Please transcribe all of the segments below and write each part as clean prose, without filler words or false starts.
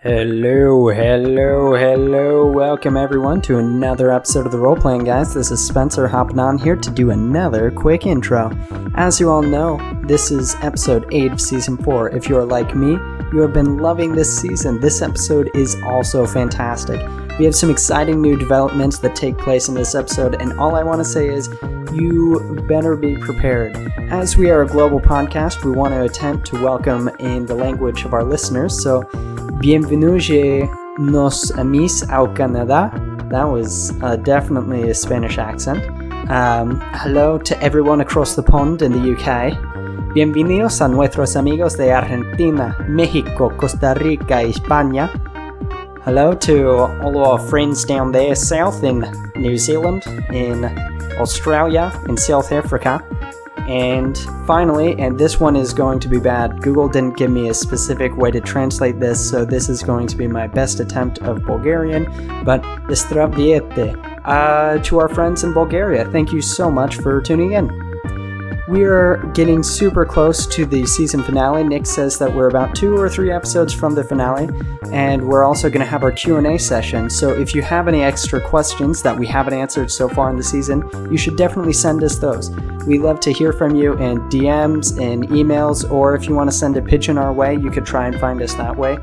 Hello. Welcome everyone to another episode of the Role Playing Guys. This is Spencer hopping on here to do another quick intro. As you all know, this is episode 8 of season 4. If you are like me, you have been loving this season. This episode is also fantastic. We have some exciting new developments that take place in this episode, and all I want to say is you better be prepared. As we are a global podcast, we want to attempt to welcome in the language of our listeners, so bienvenue nos amis au Canada. That was definitely a Spanish accent. Hello to everyone across the pond in the UK. Bienvenidos a nuestros amigos de Argentina, Mexico, Costa Rica, y España. Hello to all of our friends down there south in New Zealand, in Australia, in South Africa. And finally, and this one is going to be bad, Google didn't give me a specific way to translate this, so this is going to be my best attempt of Bulgarian, but zdraveyte. To our friends in Bulgaria, thank you so much for tuning in. We are getting super close to the season finale. Nick says that we're about 2 or 3 episodes from the finale, and we're also going to have our Q&A session. So if you have any extra questions that we haven't answered so far in the season, you should definitely send us those. We love to hear from you in DMs, in emails, or if you want to send a pigeon our way, you could try and find us that way.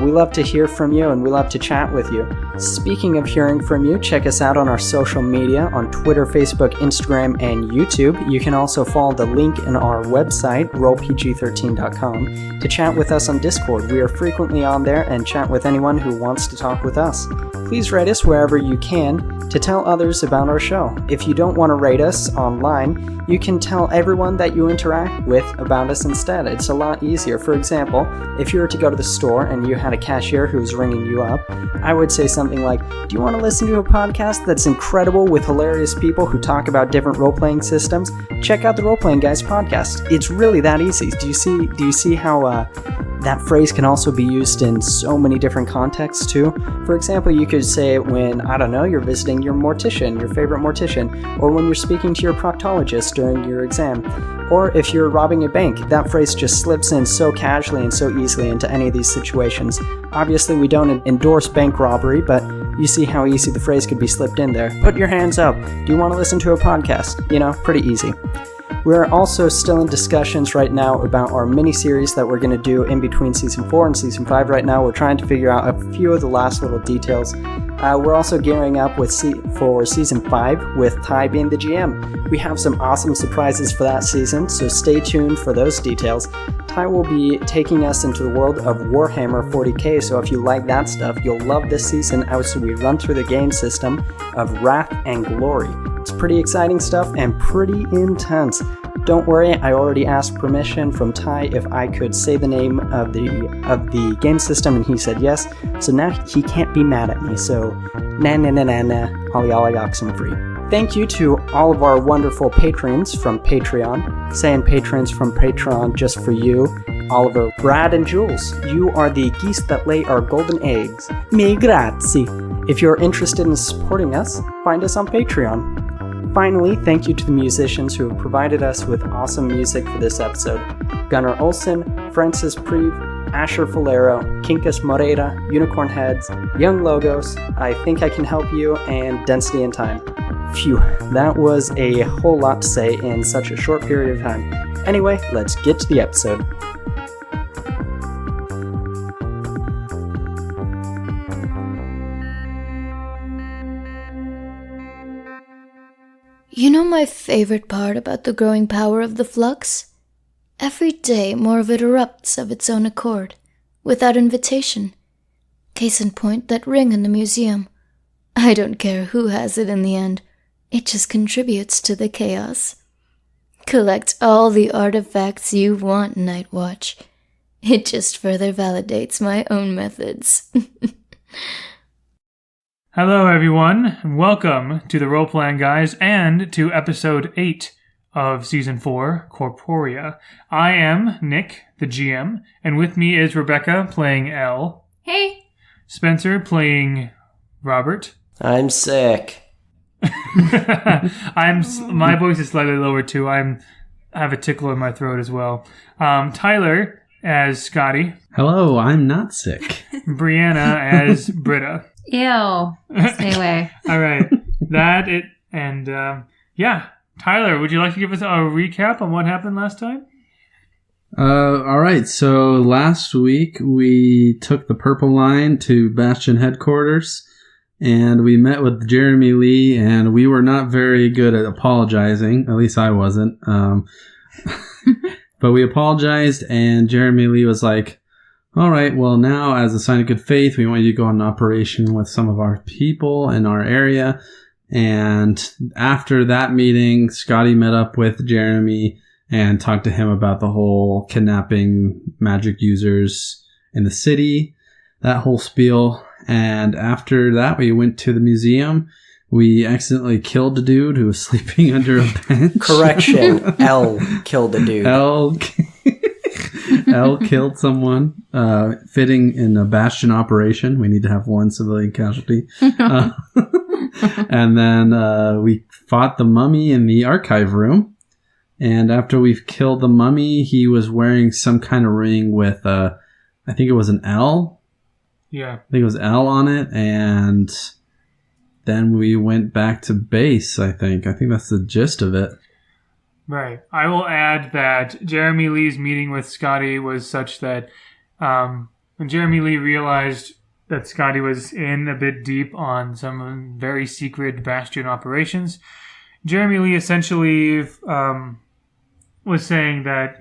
We love to hear from you, and we love to chat with you. Speaking of hearing from you, check us out on our social media on Twitter, Facebook, Instagram, and YouTube. You can also follow the link in our website, rolepg13.com, to chat with us on Discord. We are frequently on there and chat with anyone who wants to talk with us. Please rate us wherever you can to tell others about our show. If you don't want to rate us online, you can tell everyone that you interact with about us instead. It's a lot easier. For example, if you were to go to the store and you had a cashier who was ringing you up, I would say something like, do you want to listen to a podcast that's incredible with hilarious people who talk about different role-playing systems? Check out the Role Playing Guys podcast. It's really that easy. Do you see how that phrase can also be used in so many different contexts too? For example, you could say it when, I don't know, you're visiting your mortician, your favorite mortician, or when you're speaking to your proctologist during your exam. Or if you're robbing a bank, that phrase just slips in so casually and so easily into any of these situations. Obviously, we don't endorse bank robbery, but you see how easy the phrase could be slipped in there. Put your hands up. Do you want to listen to a podcast? You know, pretty easy. We're also still in discussions right now about our mini-series that we're going to do in between Season 4 and Season 5 right now. We're trying to figure out a few of the last little details. We're also gearing up for Season 5 with Ty being the GM. We have some awesome surprises for that season, so stay tuned for those details. Ty will be taking us into the world of Warhammer 40k, so if you like that stuff, you'll love this season as we run through the game system of Wrath and Glory. It's pretty exciting stuff and pretty intense. Don't worry, I already asked permission from Ty if I could say the name of the game system, and he said yes, so now he can't be mad at me, so na all y'all oxen free. Thank you to all of our wonderful patrons from Patreon. Saying patrons from Patreon just for you. Oliver, Brad, and Jules. You are the geese that lay our golden eggs. Mi grazie. If you're interested in supporting us, find us on Patreon. Finally, thank you to the musicians who have provided us with awesome music for this episode. Gunnar Olsen, Francis Preve, Asher Fulero, Quincas Moreira, Unicorn Heads, Young Logos, I Think I Can Help You, and Density in Time. Phew, that was a whole lot to say in such a short period of time. Anyway, let's get to the episode. You know my favorite part about the growing power of the flux? Every day more of it erupts of its own accord, without invitation. Case in point, that ring in the museum. I don't care who has it in the end. It just contributes to the chaos. Collect all the artifacts you want, Night Watch. It just further validates my own methods. Hello everyone, and welcome to the Role Playing Guys and to episode 8 of Season 4, Corporea. I am Nick, the GM, and with me is Rebecca playing Elle. Hey! Spencer playing Robert. I'm sick. My voice is slightly lower too. I have a tickle in my throat as well. Tyler as Scotty. Hello, I'm not sick. Brianna as Britta. Ew. Stay away. All right. Yeah. Tyler, would you like to give us a recap on what happened last time? All right. So last week we took the Purple Line to Bastion headquarters, and we met with Jeremy Lee, and we were not very good at apologizing. At least I wasn't. But we apologized, and Jeremy Lee was like, all right, well, now as a sign of good faith, we want you to go on an operation with some of our people in our area. And after that meeting, Scotty met up with Jeremy and talked to him about the whole kidnapping magic users in the city, that whole spiel. And after that, we went to the museum. We accidentally killed a dude who was sleeping under a bench. Correction, L killed a dude. L killed someone, fitting in a Bastion operation. We need to have one civilian casualty. And then we fought the mummy in the archive room. And after we've killed the mummy, he was wearing some kind of ring with, I think it was an L. Yeah. I think it was L on it. And then we went back to base, I think. I think that's the gist of it. Right. I will add that Jeremy Lee's meeting with Scotty was such that when Jeremy Lee realized that Scotty was in a bit deep on some very secret Bastion operations, Jeremy Lee essentially was saying that,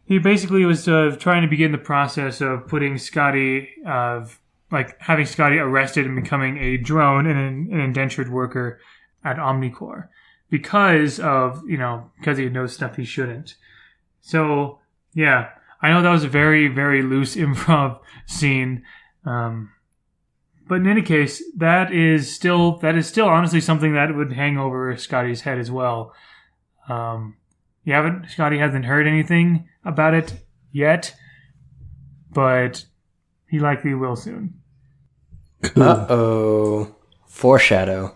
he basically was trying to begin the process of putting Scotty, having Scotty arrested and becoming a drone and an indentured worker at Omnicorps because he knows stuff he shouldn't. So, yeah, I know that was a very, very loose improv scene. But in any case, that is still honestly something that would hang over Scotty's head as well. Scotty hasn't heard anything about it yet, but he likely will soon. Uh-oh. Foreshadowing.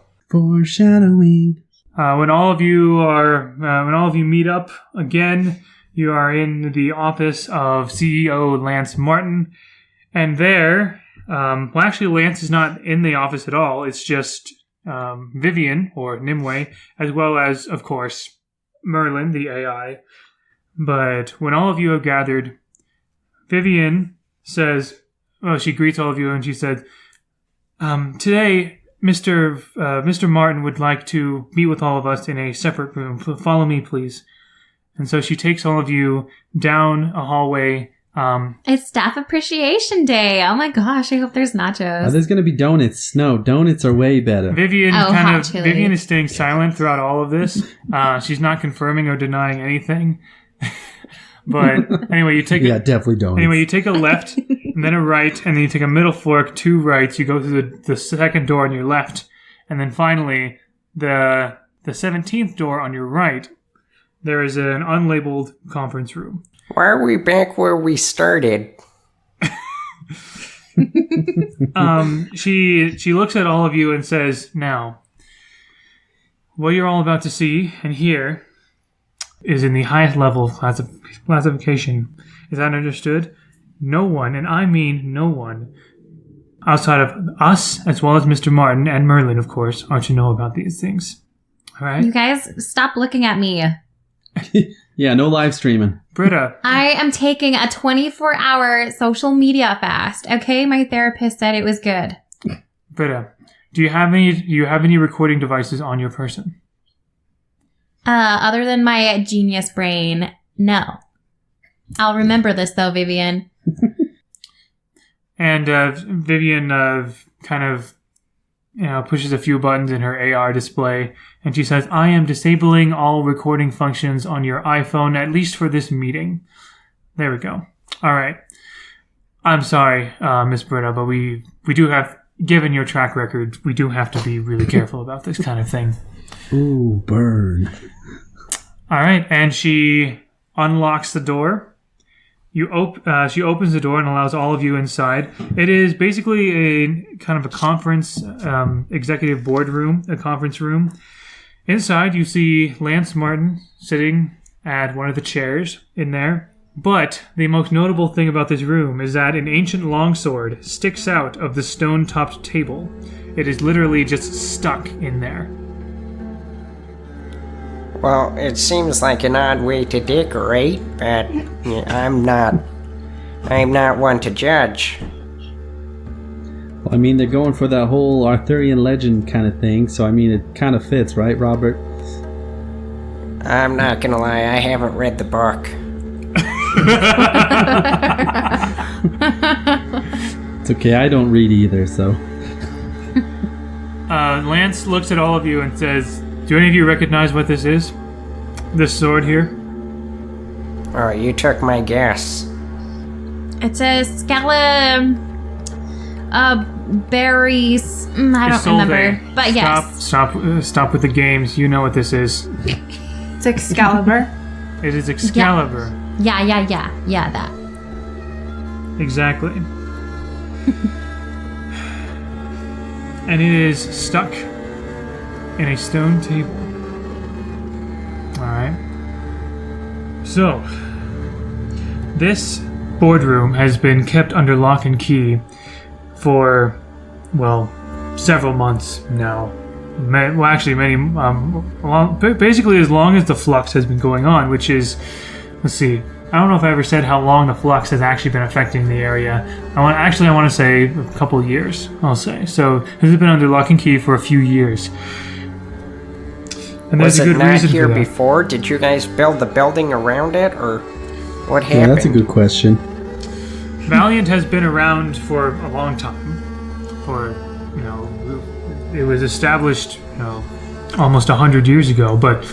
When all of you meet up again, you are in the office of CEO Lance Martin, and there, actually Lance is not in the office at all. It's just Vivian, or Nimue, as well as, of course, Merlin, the AI. But when all of you have gathered, Vivian says, she greets all of you and she said, today, Mr. Martin would like to meet with all of us in a separate room. Follow me, please. And so she takes all of you down a hallway. It's Staff Appreciation Day. Oh my gosh, I hope there's nachos. There's going to be donuts. No, donuts are way better. Vivian is staying silent throughout all of this. She's not confirming or denying anything. But anyway, definitely donuts. Anyway, you take a left and then a right, and then you take a middle fork, 2 rights. You go through the second door on your left, and then finally the 17th door on your right. There is an unlabeled conference room. Why are we back where we started? She looks at all of you and says, now, what you're all about to see and hear is in the highest level of classification. Is that understood? No one, and I mean no one, outside of us, as well as Mr. Martin and Merlin, of course, are to know about these things. All right? You guys, stop looking at me. Yeah, no live streaming. Britta. I am taking a 24-hour social media fast. Okay, my therapist said it was good. Britta, do you have any recording devices on your person? Other than my genius brain, no. I'll remember this though, Vivian. And Vivian kind of pushes a few buttons in her AR display, and she says, I am disabling all recording functions on your iPhone, at least for this meeting. There we go. All right. I'm sorry, Miss Britta, but we do have, given your track record, we do have to be really careful about this kind of thing. Ooh, burn. All right, and she unlocks the door. She opens the door and allows all of you inside. It is basically a kind of a conference, executive boardroom, a conference room. Inside, you see Lance Martin sitting at one of the chairs in there. But the most notable thing about this room is that an ancient longsword sticks out of the stone-topped table. It is literally just stuck in there. Well, it seems like an odd way to decorate, but I'm not one to judge. Well, I mean, they're going for that whole Arthurian legend kind of thing, so I mean, it kind of fits, right, Robert? I'm not gonna lie, I haven't read the book. It's okay, I don't read either, so. Lance looks at all of you and says, do any of you recognize what this is? This sword here? Oh, you took my guess. It's a berries. I don't remember. But yes. Stop with the games. You know what this is. It's Excalibur. It is Excalibur. Yeah, that. Exactly. And it is stuck in a stone table. Alright. So, this boardroom has been kept under lock and key for, well, several months now. Well, actually, basically as long as the flux has been going on, which is, let's see, I don't know if I ever said how long the flux has actually been affecting the area. I want to say a couple of years, I'll say. So, this has been under lock and key for a few years. And Was there's a it good not reason here for that. before? Did you guys build the building around it, or what happened? Yeah, that's a good question. Valiant has been around for a long time. It was established, almost 100 years ago. But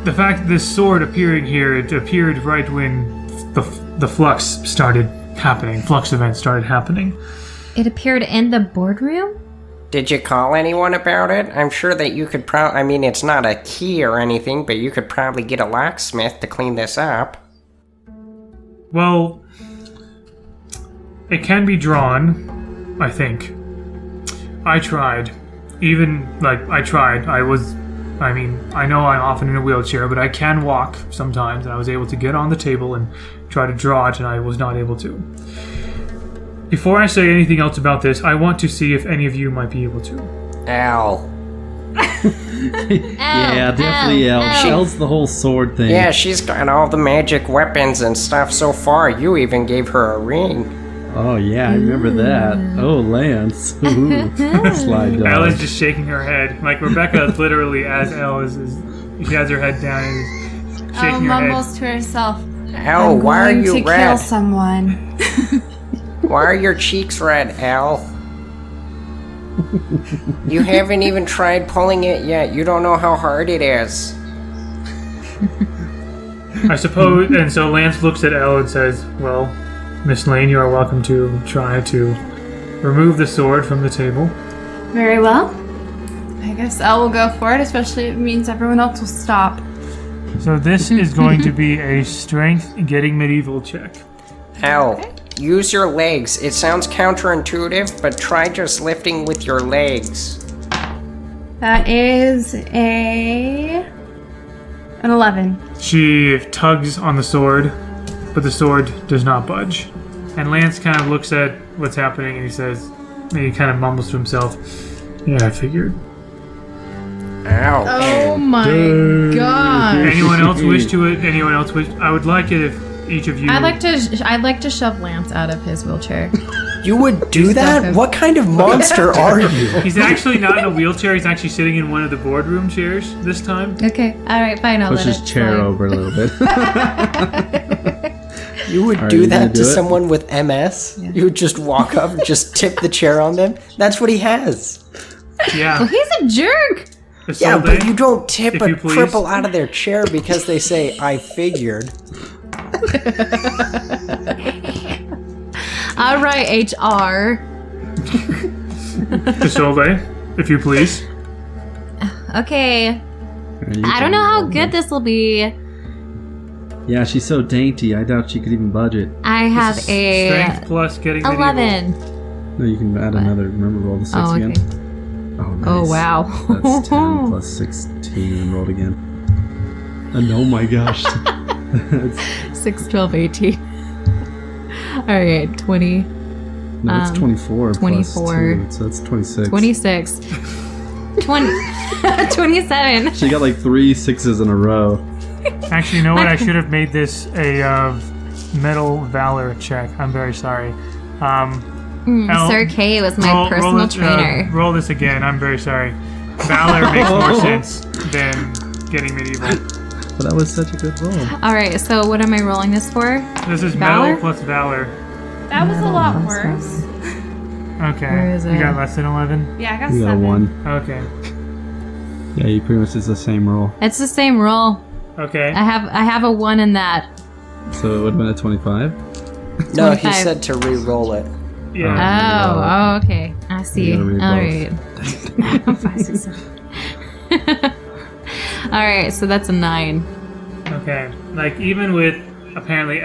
the fact that this sword appearing here, it appeared right when the flux started happening. Flux events started happening. It appeared in the boardroom? Did you call anyone about it? I'm sure that you could it's not a key or anything, but you could probably get a locksmith to clean this up. Well, it can be drawn, I think. I tried. I know I'm often in a wheelchair, but I can walk sometimes, and I was able to get on the table and try to draw it, and I was not able to. Before I say anything else about this, I want to see if any of you might be able to. Al. Yeah, definitely Elle. Elle's the whole sword thing. Yeah, she's got all the magic weapons and stuff so far. You even gave her a ring. Oh, yeah, I remember that. Oh, Lance. Ooh. Slide dog. Elle is just shaking her head. Like, Rebecca is literally, as Elle is she has her head down and is shaking her head. Mumbles to herself. Al, why are you to red? Kill someone. Why are your cheeks red, Al? You haven't even tried pulling it yet. You don't know how hard it is. I suppose, and so Lance looks at Elle and says, well, Miss Lane, you are welcome to try to remove the sword from the table. Very well. I guess Elle will go for it, especially if it means everyone else will stop. So this is going to be a strength getting medieval check. Al, use your legs. It sounds counterintuitive, but try just lifting with your legs. That is an 11. She tugs on the sword, but the sword does not budge. And Lance kind of looks at what's happening and he says, he kind of mumbles to himself, yeah, I figured. Ow. Oh my god. Anyone else wish to it? Anyone else wish? I would like it if each of you... I'd like to shove Lance out of his wheelchair. You would do that? What kind of monster are you? He's actually not in a wheelchair. He's actually sitting in one of the boardroom chairs this time. Okay, alright, fine, I'll Push let his it chair slide. over a little bit. You would Are do you gonna that to do it? someone with MS? Yeah. You would just walk up and just tip the chair on them? That's what he has. Yeah. Well, he's a jerk! Yeah, Isolde, but you don't tip if a you please. cripple out of their chair because they say, I figured. Alright, HR. Isolde, if you please. Okay, I don't know how good this will be. Yeah, she's so dainty. I doubt she could even budget. I have Strength a plus getting medieval. 11. No, you can add another. Remember, roll the 6 Oh, okay. again. Oh, nice. Oh, wow. That's 10 plus 16 and rolled again. And oh my gosh. 6, 12, 18. All right, 20. No, it's 24. 24. Plus 2, so that's 26. 26. 27. She got like 3 6s in a row. Actually, you know what? I should have made this a metal valor check. I'm very sorry. Sir K was my personal trainer. Roll this again. I'm very sorry. Valor makes more sense than getting medieval. But that was such a good roll. All right, so what am I rolling this for? This is Valor? metal plus valor. That was a lot worse. Okay. Where is You it? got less than 11? Yeah, I got You got 7. 1. Okay. Yeah, you pretty much it's the same roll. It's the same roll. Okay. I have a 1 in that. So it would have been a 25. No, he 25. said to re-roll it. Yeah. Oh, okay. I see. You All gotta read right. 5, 6, 7. All right, so that's a 9. Okay. Like, even with apparently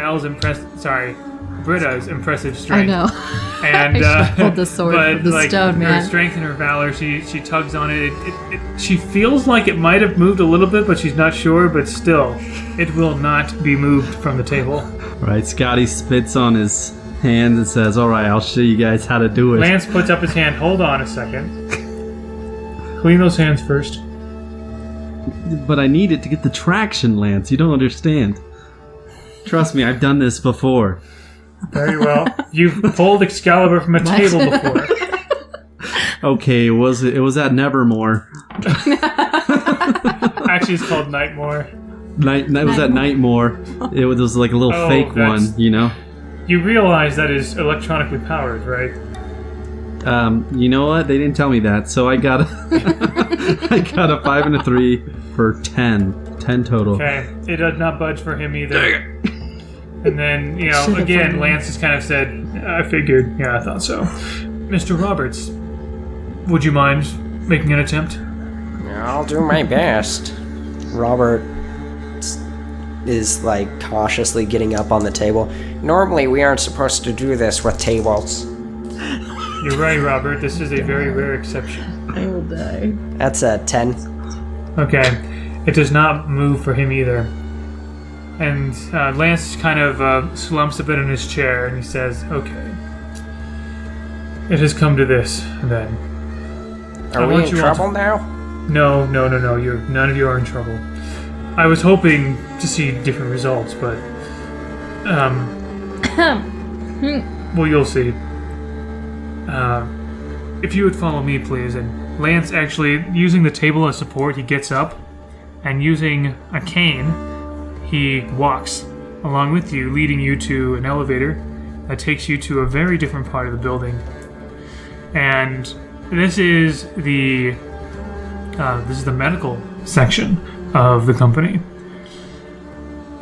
Britta's impressive strength. I know. And I should hold the sword but from the like stone, her man. strength and her valor, she tugs on it. She feels like it might have moved a little bit, but she's not sure. But still, it will not be moved from the table. Right, Scotty spits on his hand and says, "All right, I'll show you guys how to do it." Lance puts up his hand. Hold on a second. Clean those hands first. But I need it to get the traction, Lance. You don't understand. Trust me, I've done this before. Very well. You've pulled Excalibur from a table before. Okay, it was at Nevermore. Actually, it's called Nightmore. It was at Nightmore. It was like a little fake one, you know. You realize that is electronically powered, right? You know what? They didn't tell me that, so I got a 5 and a 3 for 10. 10 total. Okay. It does not budge for him either. And then, again, Lance has kind of said, I figured. Yeah, I thought so. Mr. Roberts, would you mind making an attempt? I'll do my best. Robert is like cautiously getting up on the table. Normally, we aren't supposed to do this with tables. You're right, Robert. This is a very rare exception. I will die. That's a 10. Okay. It does not move for him either. And Lance kind of slumps a bit in his chair and he says, okay. It has come to this, then. Are we in trouble now? No. None of you are in trouble. I was hoping to see different results, but... well, you'll see. If you would follow me, please. And Lance actually, using the table as support, he gets up, and using a cane, he walks along with you, leading you to an elevator that takes you to a very different part of the building. And this is the medical section of the company.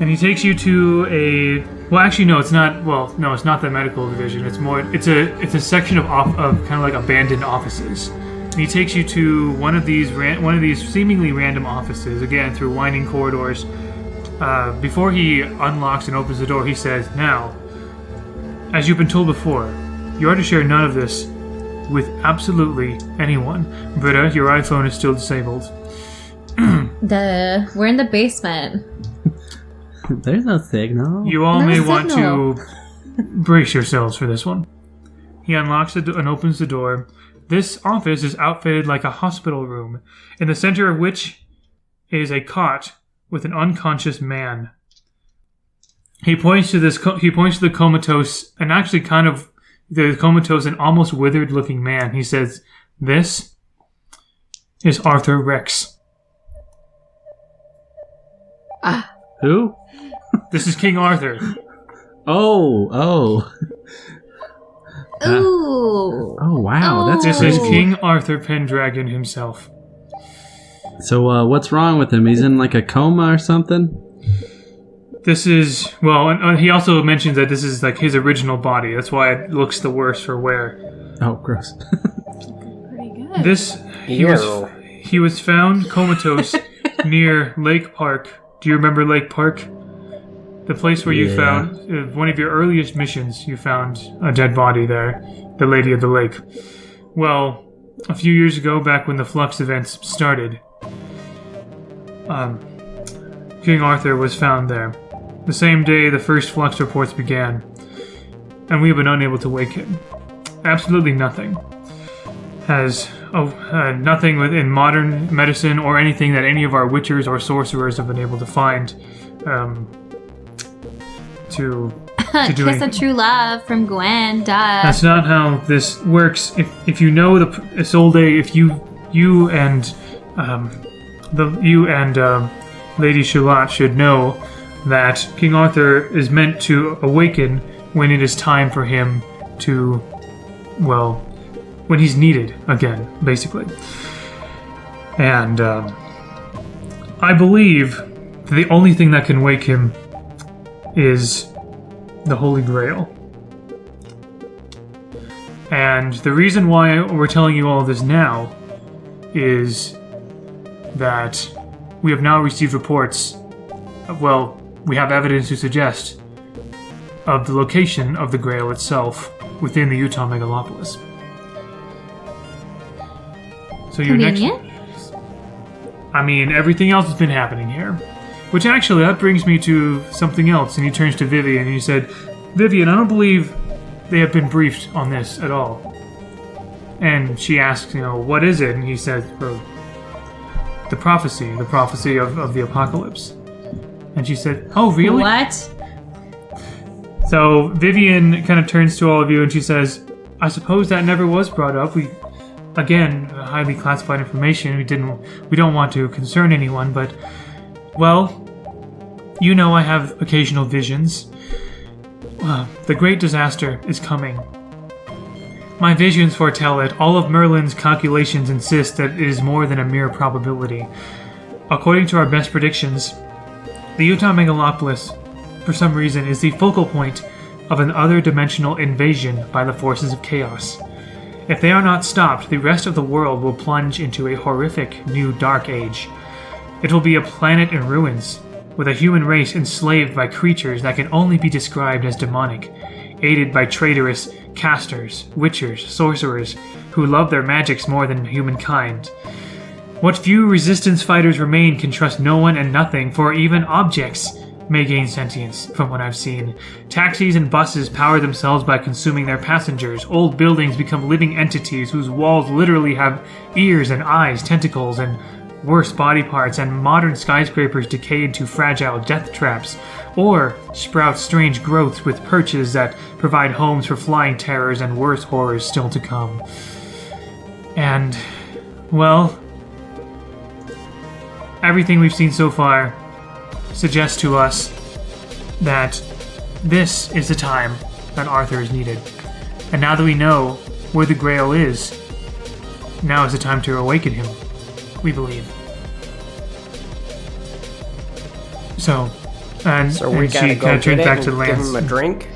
And he takes you to a... Well, actually, no, it's not. Well, no, it's not the medical division. It's more. It's a section of kind of like abandoned offices. And he takes you to one of these seemingly random offices. Again, through winding corridors. Before he unlocks and opens the door, he says, "Now, as you've been told before, you are to share none of this with absolutely anyone. Britta, your iPhone is still disabled." We're in the basement. There's no signal. You all No may want signal. to brace yourselves for this one. He unlocks and opens the door. This office is outfitted like a hospital room, in the center of which is a cot with an unconscious man. He points to the comatose, and actually kind of the comatose and almost withered-looking man. He says, "This is Arthur Rex." Who? This is King Arthur. Oh. Ooh. Oh, wow. That's This crazy. is King Arthur Pendragon himself. So, what's wrong with him? He's in like a coma or something? This is, well, and he also mentions that this is like his original body. That's why it looks the worse for wear. Oh, gross. Pretty good. He was found comatose near Lake Park. Do you remember Lake Park? The place where you found one of your earliest missions. You found a dead body there, the Lady of the Lake. Well, a few years ago, back when the Flux events started, King Arthur was found there. the same day the first flux reports began, and we have been unable to wake him. Absolutely nothing. Nothing within modern medicine or anything that any of our witchers or sorcerers have been able to find to do Kiss anything. of true love from Gwen. Duh. That's not how this works. If you know Isolde, if you and Lady Shalot should know that King Arthur is meant to awaken when it is time for him to, well, when he's needed again, basically. And I believe that the only thing that can wake him is the Holy Grail. And the reason why we're telling you all this now is that we have now received reports, we have evidence to suggest of the location of the Grail itself within the Utah megalopolis. So your next... everything else has been happening here. Which actually, that brings me to something else. And he turns to Vivian and he said, Vivian, I don't believe they have been briefed on this at all. And she asks, what is it? And he says, the prophecy of the apocalypse. And she said, oh, really? What? So Vivian kind of turns to all of you and she says, I suppose that never was brought up. Again, highly classified information. We don't want to concern anyone, but, I have occasional visions. The great disaster is coming. My visions foretell it. All of Merlin's calculations insist that it is more than a mere probability. According to our best predictions, the Utah megalopolis, for some reason, is the focal point of an other-dimensional invasion by the forces of chaos. If they are not stopped, the rest of the world will plunge into a horrific new dark age. It will be a planet in ruins, with a human race enslaved by creatures that can only be described as demonic, aided by traitorous casters, witchers, sorcerers, who love their magics more than humankind. What few resistance fighters remain can trust no one and nothing, for even objects may gain sentience, from what I've seen. Taxis and buses power themselves by consuming their passengers. Old buildings become living entities whose walls literally have ears and eyes, tentacles, and worse body parts, and modern skyscrapers decay into fragile death traps, or sprout strange growths with perches that provide homes for flying terrors and worse horrors still to come. And, everything we've seen so far suggests to us that this is the time that Arthur is needed. And now that we know where the Grail is, now is the time to awaken him, we believe. So we gotta she go kind of turns get back it to and give Lance. him a drink?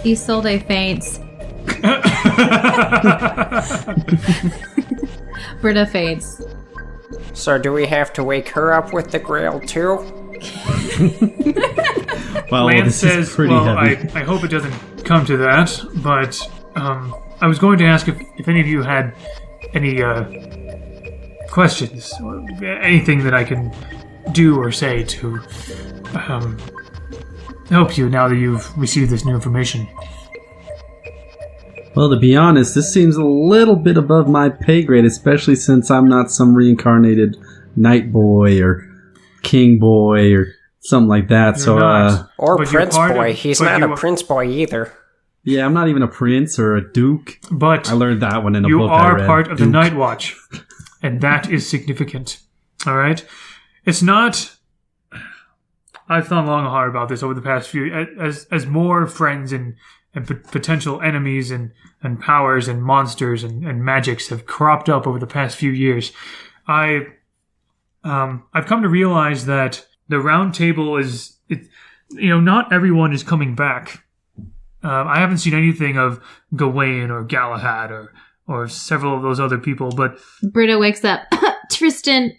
Isolde faints. Britta faints. So do we have to wake her up with the Grail too? Lance this says, is pretty heavy. I hope it doesn't come to that, but I was going to ask if any of you had any questions, or anything that I can do or say to help you now that you've received this new information. Well, to be honest, this seems a little bit above my pay grade, especially since I'm not some reincarnated knight boy or king boy or something like that. You're so, not. Or But you're Prince part of- Boy. He's but not you a are- Prince Boy either. yeah, I'm not even a prince or a duke. But I learned that one in a you book I are read. part of the Duke. Night Watch, and that is significant. All right? It's not... I've thought long and hard about this over the past few... As more friends and potential enemies and powers and monsters and magics have cropped up over the past few years, I've come to realize that the round table is... not everyone is coming back. I haven't seen anything of Gawain or Galahad or several of those other people, but... Britta wakes up. Tristan.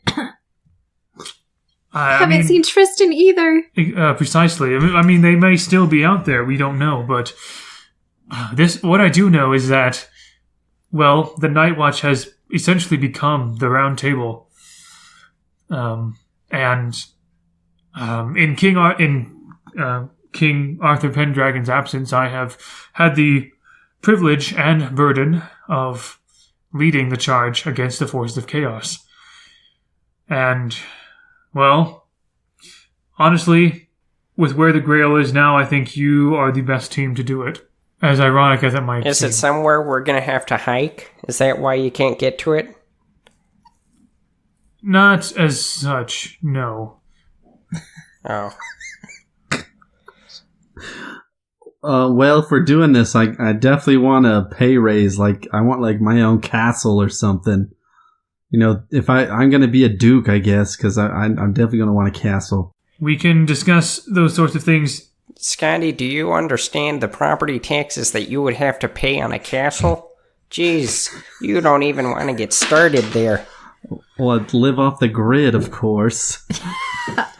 I Haven't mean, seen Tristan either. Precisely. I mean, they may still be out there. We don't know, but what I do know is that, the Night Watch has essentially become the Round Table, in King Arthur Pendragon's absence, I have had the privilege and burden of leading the charge against the forces of chaos. And, well, honestly, with where the Grail is now, I think you are the best team to do it. As ironic as it might Is seem. it somewhere we're going to have to hike? Is that why you can't get to it? Not as such, no. Oh. Well, if we're doing this, I definitely want a pay raise. Like, I want, like, my own castle or something. You know, if I'm going to be a duke, I guess, because I'm definitely going to want a castle. We can discuss those sorts of things. Scotty, do you understand the property taxes that you would have to pay on a castle? Jeez, you don't even want to get started there. Well, I'd live off the grid, of course.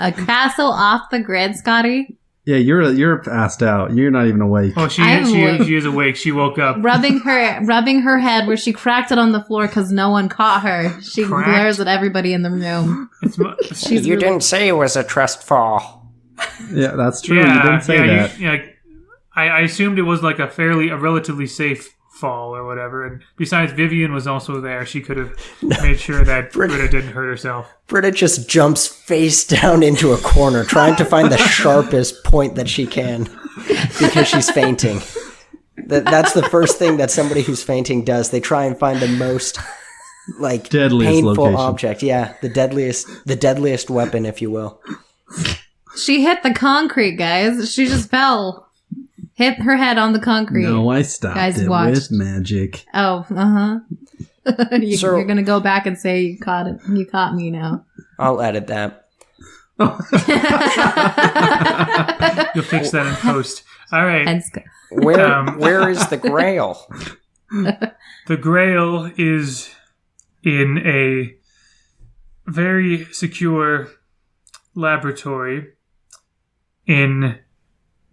A castle off the grid, Scotty? Yeah, you're passed out. You're not even awake. Oh, she is awake. She woke up. Rubbing her head where she cracked it on the floor because no one caught her. She glares at everybody in the room. You didn't say it was a trust fall. Yeah, that's true. You didn't say that. I assumed it was like a relatively safe fall or whatever. And besides, Vivian was also there. She could have made sure that Britta didn't hurt herself. Britta just jumps face down into a corner, trying to find the sharpest point that she can because she's fainting. That's the first thing that somebody who's fainting does. They try and find the most deadliest painful location. object. Yeah, the deadliest weapon, if you will. She hit the concrete, guys. She just fell. Hit her head on the concrete. No, I stopped it with magic. Oh, You're going to go back and say you caught it. You caught me now. I'll edit that. You'll fix that in post. All right. Where is the Grail? The Grail is in a very secure laboratory in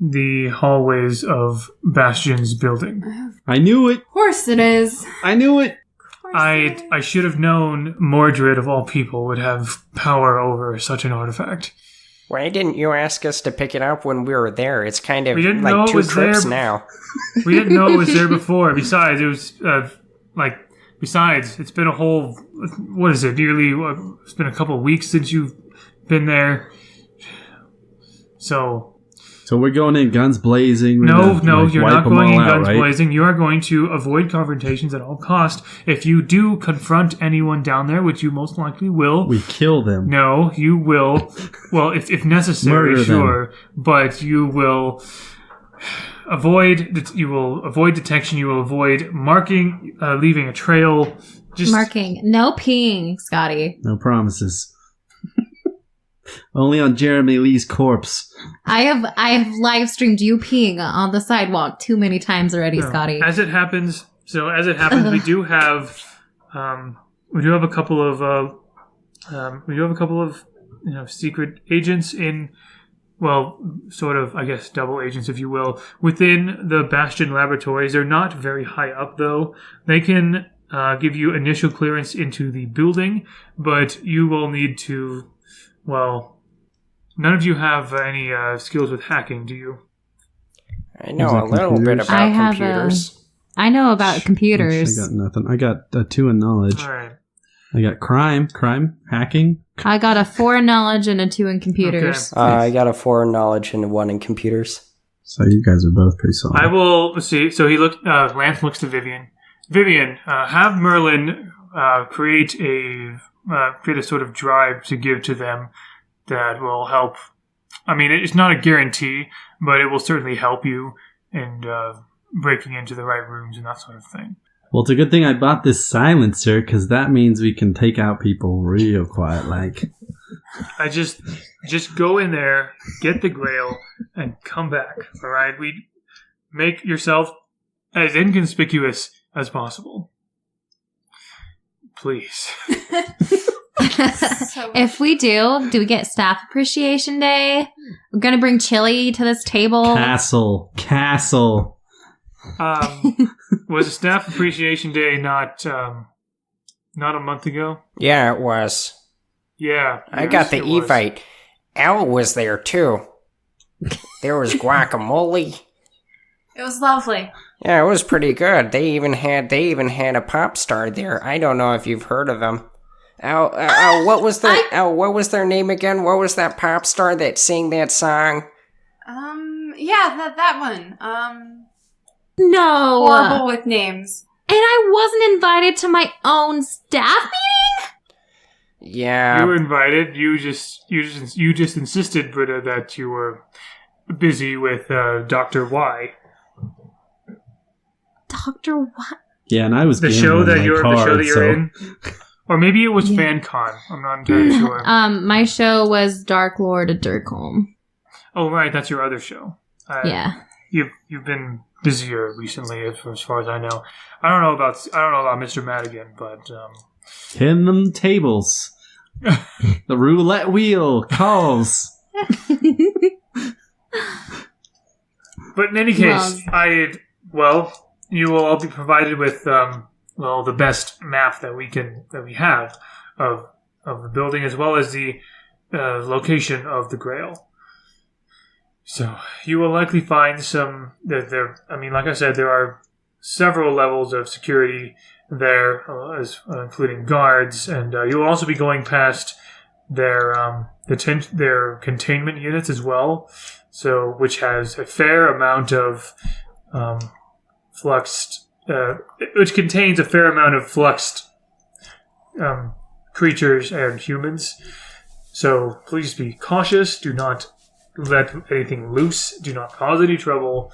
the hallways of Bastion's building. I knew it. Of course it is. I knew it. I should have known Mordred, of all people, would have power over such an artifact. Why didn't you ask us to pick it up when we were there? It's kind of like 2 trips now. We didn't know it was there before. Besides, it was it's been a whole, what is it, it's been a couple of weeks since you've been there. So we're going in guns blazing. No, you're not going in guns blazing. You are going to avoid confrontations at all cost. If you do confront anyone down there, which you most likely will, we kill them. No, you will. Well, if necessary, murder sure, them. But you will avoid. You will avoid detection. You will avoid marking, leaving a trail. Just marking. No peeing, Scotty. No promises. Only on Jeremy Lee's corpse. I have live streamed you peeing on the sidewalk too many times already, Scotty. As it happens, we do have a couple of secret agents in, well, sort of, I guess, double agents, if you will, within the Bastion laboratories. They're not very high up, though. They can give you initial clearance into the building, but you will need to. Well, none of you have any skills with hacking, do you? I know a little bit about computers. I know about computers. I got nothing. I got a 2 in knowledge. All right. I got crime, hacking. I got a 4 in knowledge and a 2 in computers. Okay. I got a 4 in knowledge and a 1 in computers. So you guys are both pretty solid. I will see. So Lance looks to Vivian. Vivian, have Merlin create a sort of drive to give to them that will help. I mean, it's not a guarantee, but it will certainly help you in breaking into the right rooms and that sort of thing. Well, it's a good thing I bought this silencer, because that means we can take out people real quiet, like. I just go in there, get the Grail, and come back, all right? We make yourself as inconspicuous as possible. Please. If we do we get staff appreciation day? We're gonna bring chili to this table. Castle. Was a staff appreciation day not a month ago? Yeah, it was. Yeah. I got the E-fight. Al was there too. There was guacamole. It was lovely. Yeah, it was pretty good. They even had a pop star there. I don't know if you've heard of them. What was their name again? What was that pop star that sang that song? Yeah, that one. No. Horrible with names. And I wasn't invited to my own staff meeting? Yeah. You were invited. You just insisted, Britta, that you were busy with Dr. Y. Dr. What? Yeah, and I was The show that you're in. Or maybe it was Yeah. FanCon. I'm not entirely sure. My show was Dark Lord of Dirkholm. Oh, right, that's your other show. Yeah. You've been busier recently, as far as I know. I don't know about Mr. Madigan, but Hitting them tables. The roulette wheel calls. But in any case, you will all be provided with the best map that we have of the building, as well as the location of the Grail. So you will likely find some. Like I said, there are several levels of security there, including guards, and you will also be going past their containment units as well. So, which has a fair amount of which contains a fair amount of fluxed creatures and humans. So please be cautious. Do not let anything loose. Do not cause any trouble,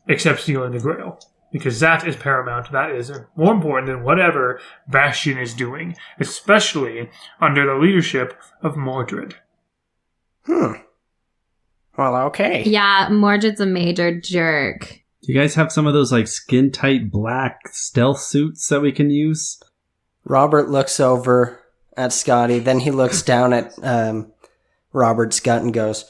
except stealing the Grail, because that is paramount. That is more important than whatever Bastion is doing, especially under the leadership of Mordred. Well, okay. Yeah, Mordred's a major jerk. Do you guys have some of those like skin tight black stealth suits that we can use? Robert looks over at Scotty, then he looks down at Robert's gut and goes,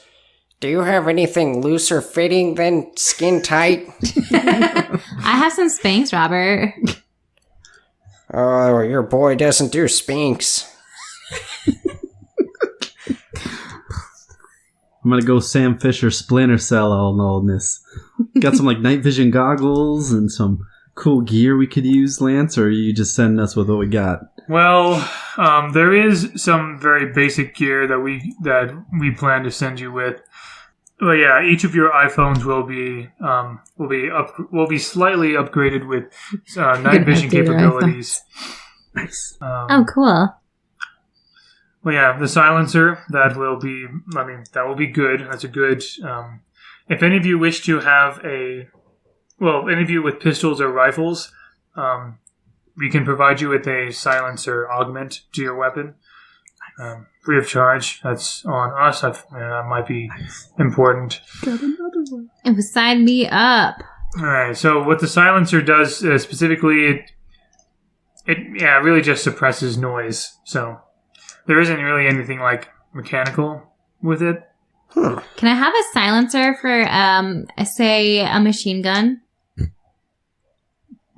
Do you have anything looser fitting than skin tight? I have some Spanx, Robert. Oh, your boy doesn't do Spinks. I'm gonna go Sam Fisher Splinter Cell on this. Got some like night vision goggles and some cool gear we could use, Lance, or are you just sending us with what we got? Well, there is some very basic gear that we plan to send you with. Well, yeah, each of your iPhones will be slightly upgraded with night vision capabilities. Nice. Oh, cool. Well, yeah, the silencer that will be good. That's a good. If any of you wish to have any of you with pistols or rifles, we can provide you with a silencer augment to your weapon, free of charge. That's on us. That might be important. Got another one. It was sign me up. All right. So what the silencer does specifically, it really just suppresses noise. So there isn't really anything like mechanical with it. Can I have a silencer for, say, a machine gun?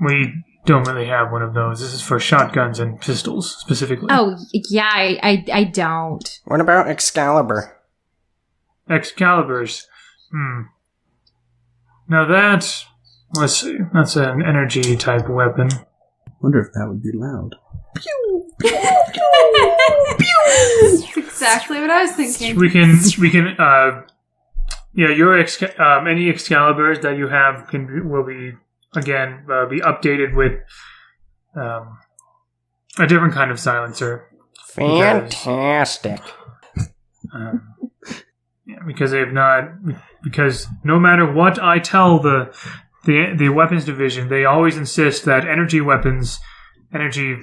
We don't really have one of those. This is for shotguns and pistols specifically. Oh, yeah, I don't. What about Excalibur? Excaliburs. Now let's see. That's an energy type weapon. Wonder if that would be loud. That's exactly what I was thinking. We can your any Excaliburs that you have will be updated with a different kind of silencer. Fantastic. Because no matter what I tell the weapons division, they always insist that energy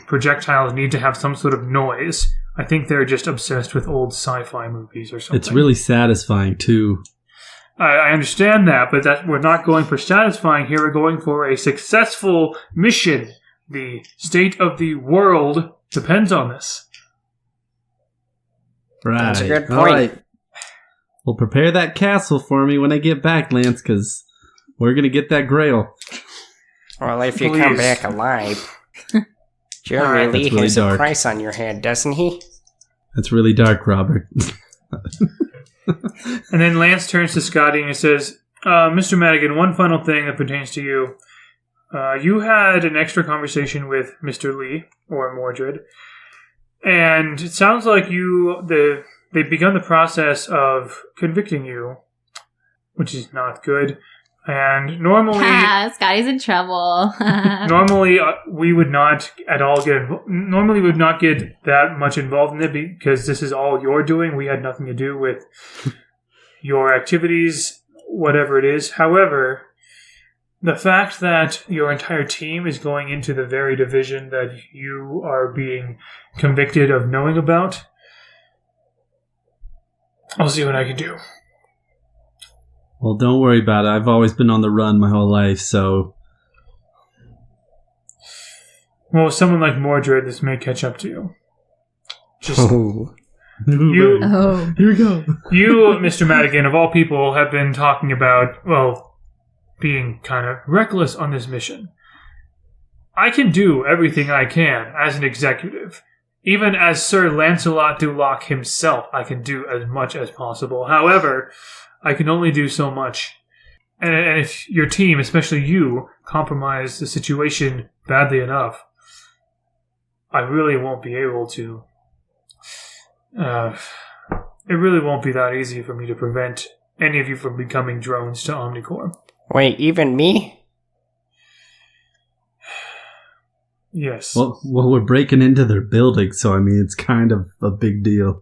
projectiles need to have some sort of noise. I think they're just obsessed with old sci-fi movies or something. It's really satisfying too. I understand that, but we're not going for satisfying here. We're going for a successful mission. The state of the world depends on this. Right. That's a good point. All right. Well, prepare that castle for me when I get back, Lance, because we're going to get that grail. Well, if you Please. come back alive. Jeremy Lee really has dark. a price on your head, doesn't he? That's really dark, Robert. And then Lance turns to Scotty and he says, Mr. Madigan, one final thing that pertains to you. You had an extra conversation with Mr. Lee, or Mordred, and it sounds like they've begun the process of convicting you, which is not good. And normally, Scotty's in trouble. normally we would not at all get. Normally, we would not get that much involved in it because this is all you're doing. We had nothing to do with your activities, whatever it is. However, the fact that your entire team is going into the very division that you are being convicted of knowing about, I'll see what I can do. Well, don't worry about it. I've always been on the run my whole life, so... Well, with someone like Mordred, this may catch up to you. Just Oh. you, Here we go. you, Mr. Madigan, of all people, have been talking about, well, being kind of reckless on this mission. I can do everything I can as an executive. Even as Sir Lancelot du Lac himself, I can do as much as possible. However, I can only do so much. And if your team, especially you, compromise the situation badly enough, I really won't be able to... it really won't be that easy for me to prevent any of you from becoming drones to Omnicorp. Wait, even me? Yes. Well, we're breaking into their building, so I mean, it's kind of a big deal.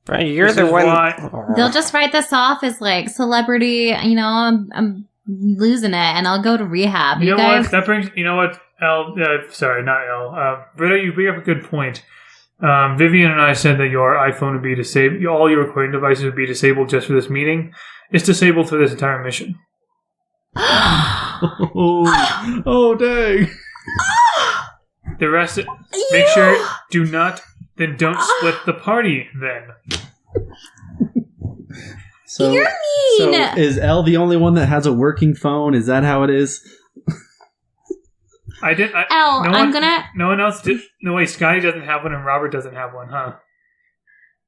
But you're This the is one... why- They'll just write this off as like celebrity, I'm losing it and I'll go to rehab. You know guys, what? That brings... You know what, El... sorry, not El. Britta, you bring up a good point. Vivian and I said that your iPhone would be disabled. All your recording devices would be disabled just for this meeting. It's disabled for this entire mission. Oh, dang. The rest... Make sure... Do not... Then don't split the party, then. So, You're mean. So is Elle the only one that has a working phone? Is that how it is? I did... Elle, I'm gonna... No one else did... No, wait, Scotty doesn't have one and Robert doesn't have one, huh?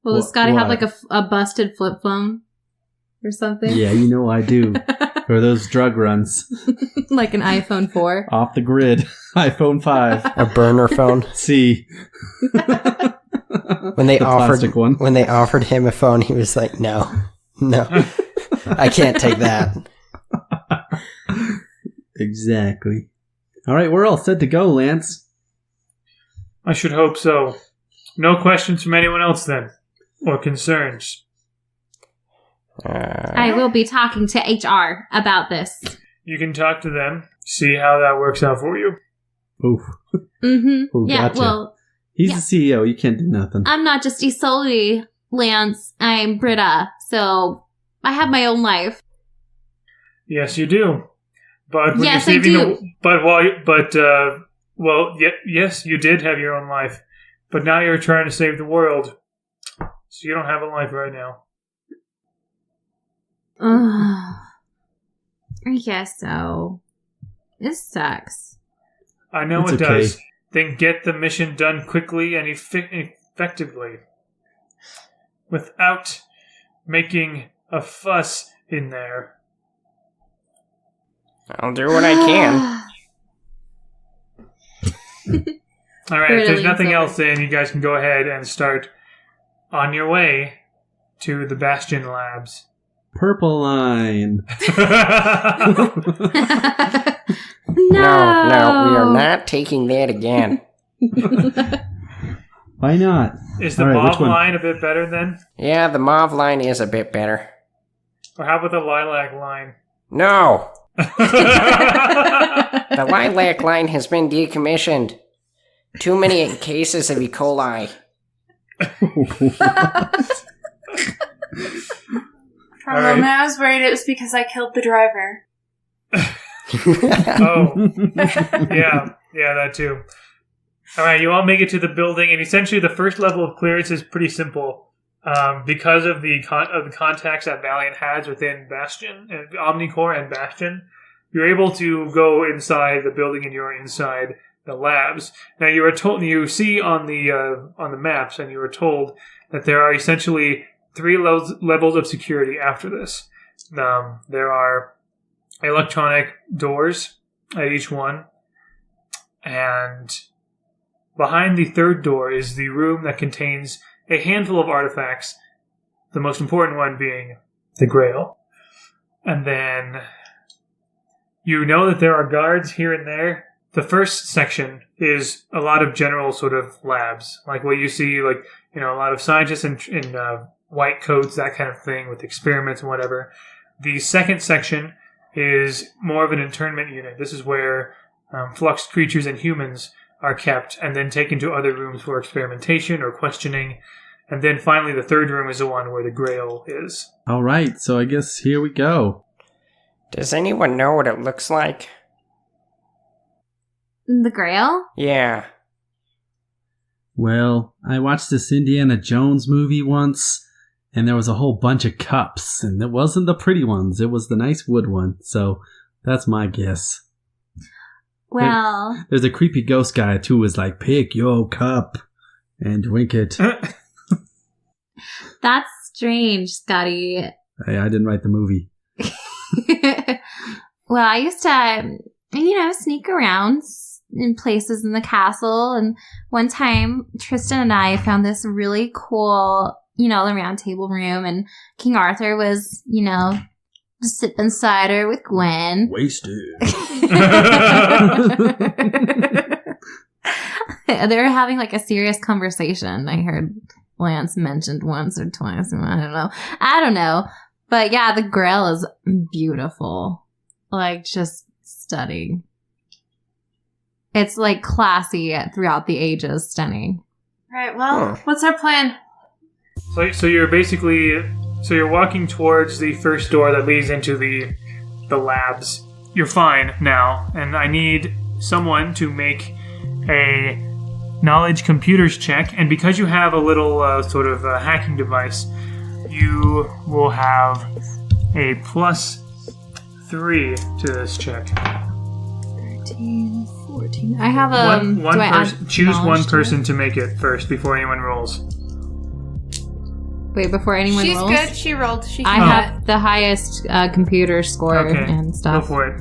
Well, does What- Scotty have what? like a busted flip phone or something? Yeah, you know I do. For those drug runs. Like an iPhone 4. Off the grid. iPhone 5. A burner phone. C. When they The offered plastic one. when they offered him a phone, he was like, "No, I can't take that." Exactly. All right, we're all set to go, Lance. I should hope so. No questions from anyone else, then? Or concerns? I will be talking to HR about this. You can talk to them, see how that works out for you. Oof. Mm-hmm. Ooh, Yeah, gotcha. well, He's yeah. the CEO. You can't do nothing. I'm not just Isolde, Lance. I'm Britta, so I have my own life. Yes, you do. But when Yes, you're I saving do. Yes, you did have your own life. But now you're trying to save the world. So you don't have a life right now. Ugh. I guess so. This sucks. I know It's it okay. does. Then get the mission done quickly and effectively. Without making a fuss in there. I'll do what I can. Alright, if there's Really, nothing sorry. else, then you guys can go ahead and start on your way to the Bastion labs. Purple line. No, No, we are not taking that again. Why not? Is the All right, which mauve one? line a bit better then? Yeah, the mauve line is a bit better. Or how about the lilac line? No, the lilac line has been decommissioned. Too many cases of E. coli. For a moment, I was worried it was because I killed the driver. Oh, yeah, that too. Alright, you all make it to the building, and essentially the first level of clearance is pretty simple. Because of the contacts that Valiant has within Bastion, and Omnicorp and Bastion, you're able to go inside the building and you're inside the labs. Now you see on the maps, and you are told that there are essentially 3 levels of security after this. There are electronic doors at each one, and behind the 3rd door is the room that contains a handful of artifacts, the most important one being the Grail. And then you know that there are guards here and there. The first section is a lot of general sort of labs, like what you see, like, a lot of scientists in white coats, that kind of thing, with experiments and whatever. The second section is more of an internment unit. This is where fluxed creatures and humans are kept and then taken to other rooms for experimentation or questioning. And then finally, the 3rd room is the one where the Grail is. All right, so I guess here we go. Does anyone know what it looks like? The Grail? Yeah. Well, I watched this Indiana Jones movie once, and there was a whole bunch of cups, and it wasn't the pretty ones, it was the nice wood one, so that's my guess. Well... There's a creepy ghost guy, too, who was like, pick your cup and drink it. That's strange, Scotty. Hey, I didn't write the movie. Well, I used to, sneak around in places in the castle, and one time Tristan and I found this really cool, the round table room, and King Arthur was, just sipping cider with Gwen. Wasted. They were having like a serious conversation. I heard Lance mentioned once or twice. I don't know. But yeah, the Grail is beautiful. Like, just stunning. It's like classy throughout the ages, stunning. Right, well, what's our plan? So you're walking towards the first door that leads into the labs. You're fine now, and I need someone to make a knowledge computers check, and because you have a little hacking device, you will have a +3 to this check. 13, 14. I have choose one person to make it first before anyone rolls. Wait, before anyone rolls? She's good. She rolled. I have the highest computer score and stuff. Go for it.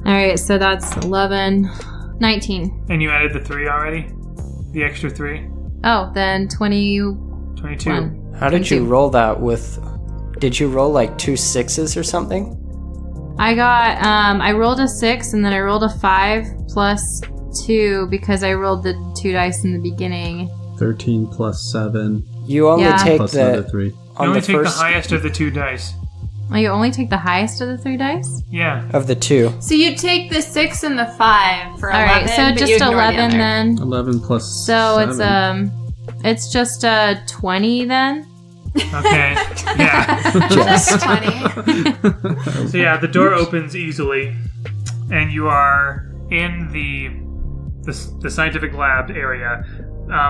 All right, so that's 11, 19. And you added the 3 already? The extra 3? Oh, then 22. How did you roll that with... Did you roll like 2 6s or something? I got... I rolled a 6, and then I rolled a 5 plus 2 because I rolled the 2 dice in the beginning. 13 plus 7. You only take plus the... another 3. You only take the highest of the 2 dice. Oh, you only take the highest of the 3 dice? Yeah. Of the 2. So you take the 6 and the 5 for 11. All right, so just 11 then. 11 plus So 7. it's just 20 then. Okay. Yeah. Just 20. So yeah, the door opens easily, and you are in the scientific lab area.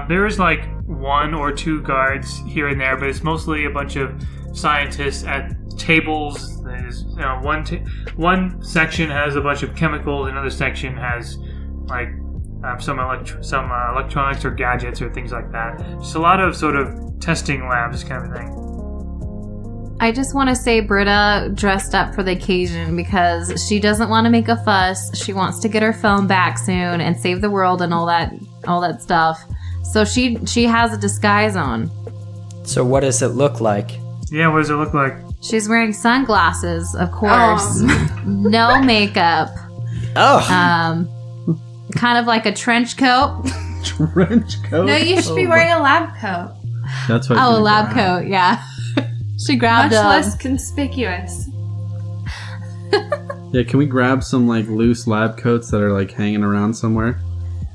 There is like 1 or 2 guards here and there, but it's mostly a bunch of scientists at tables. There's one section has a bunch of chemicals, another section has like some electronics or gadgets or things like that. Just a lot of sort of testing labs kind of thing. I just want to say Britta dressed up for the occasion because she doesn't want to make a fuss. She wants to get her phone back soon and save the world and all that stuff. So she has a disguise on. So what does it look like? Yeah, what does it look like? She's wearing sunglasses, of course. No makeup. Oh. Kind of like a trench coat. Trench coat? No, you should be wearing a lab coat. That's what. Oh, a lab coat, yeah. She grabbed Much less conspicuous. Yeah, can we grab some like loose lab coats that are like hanging around somewhere?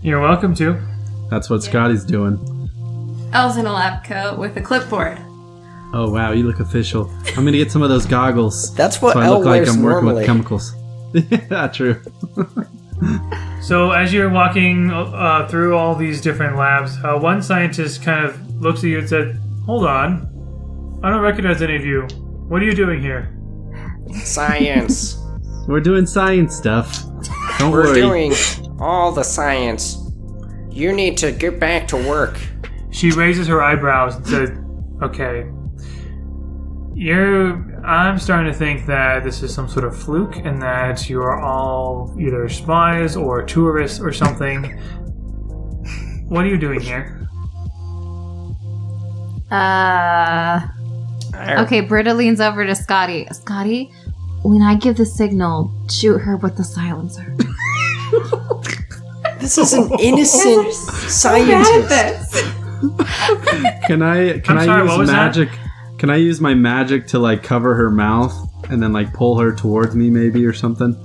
You're welcome to. That's what Scotty's doing. Elle's in a lab coat with a clipboard. Oh wow, you look official. I'm gonna get some of those goggles. That's what so I Elle look like wears I'm working normally. with chemicals. Yeah, true. So as you're walking through all these different labs, one scientist kind of looks at you and said, "Hold on, I don't recognize any of you. What are you doing here?" Science. We're doing science stuff. Don't We're worry. doing all the science. You need to get back to work. She raises her eyebrows and said, "Okay, I'm starting to think that this is some sort of fluke and that you are all either spies or tourists or something. What are you doing here? Okay, Britta leans over to Scotty. Scotty, when I give the signal, shoot her with the silencer. This is an innocent scientist. Can I use magic? Can I use my magic to like cover her mouth and then like pull her towards me maybe or something?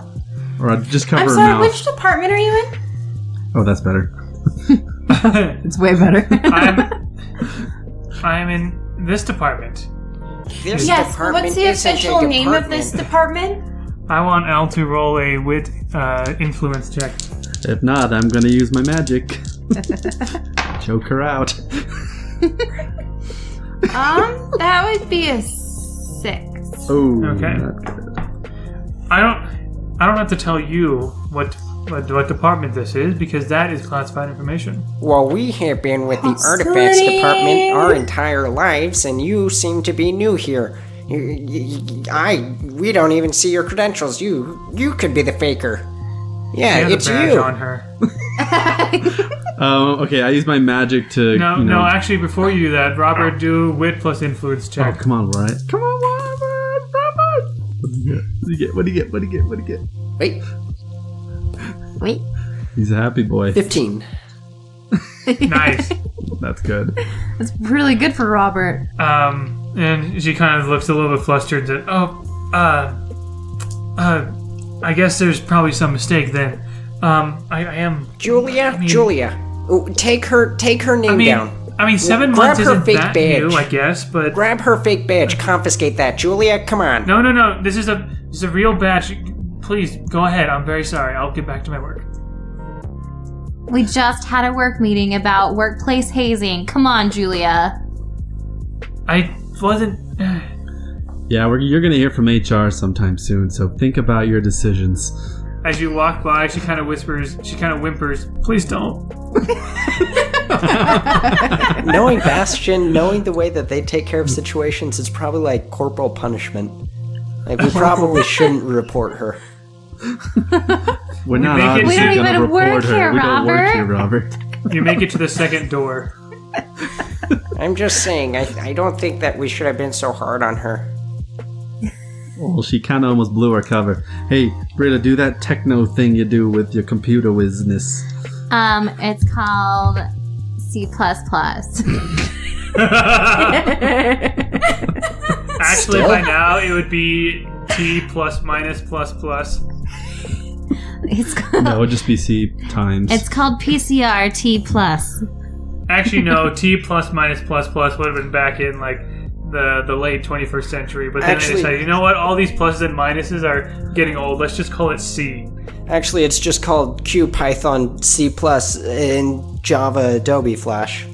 Or I'd just cover her mouth. Which department are you in? Oh, that's better. It's way better. I'm in this department. This Yes, department what's the isn't a official name of this department. department? I want Elle to roll a wit influence check. If not, I'm gonna use my magic. Choke her out. That would be a 6. Oh, Okay. not good. I don't have to tell you what department this is because that is classified information. Well, we have been with the artifacts department our entire lives, and you seem to be new here. We don't even see your credentials. You could be the faker. Yeah, She has it's a badge you. on her. Okay, I use my magic to. No, actually, before you do that, Robert, do wit plus influence Oh, check. come on, right? Come on, Robert! What do you get? What do you get? Wait, He's a happy boy. 15. Nice. That's good. That's really good for Robert. And she kind of looks a little bit flustered and said, I guess there's probably some mistake then. I am... Julia. Ooh, take her name down. I mean, 7 Grab months her isn't fake that badge. new, I guess, but... Grab her fake badge. Confiscate that. Julia, come on. No. This is a real badge. Please, go ahead. I'm very sorry. I'll get back to my work. We just had a work meeting about workplace hazing. Come on, Julia. I wasn't... Yeah, you're gonna hear from HR sometime soon, so think about your decisions. As you walk by, she kind of whimpers, please don't. Knowing Bastion, knowing the way that they take care of situations, it's probably like corporal punishment. Like, we probably shouldn't report her. We're not make it- obviously We don't gonna even report work her. here, We don't work Robert. here, Robert. You make it to the second door. I'm just saying, I don't think that we should have been so hard on her. Well, she kind of almost blew our cover. Hey, Britta, do that techno thing you do with your computer whizness. It's called C++. Actually, by now, it would be T plus minus plus plus. It's called, No, it would just be C times. it's called PCR T+. Actually, no, T plus minus plus plus would have been back in, like, the late 21st century. But then Actually- they decided, you know what? All these pluses and minuses are getting old. Let's just call it C. Actually, it's just called Q, Python, C+, and Java, Adobe Flash.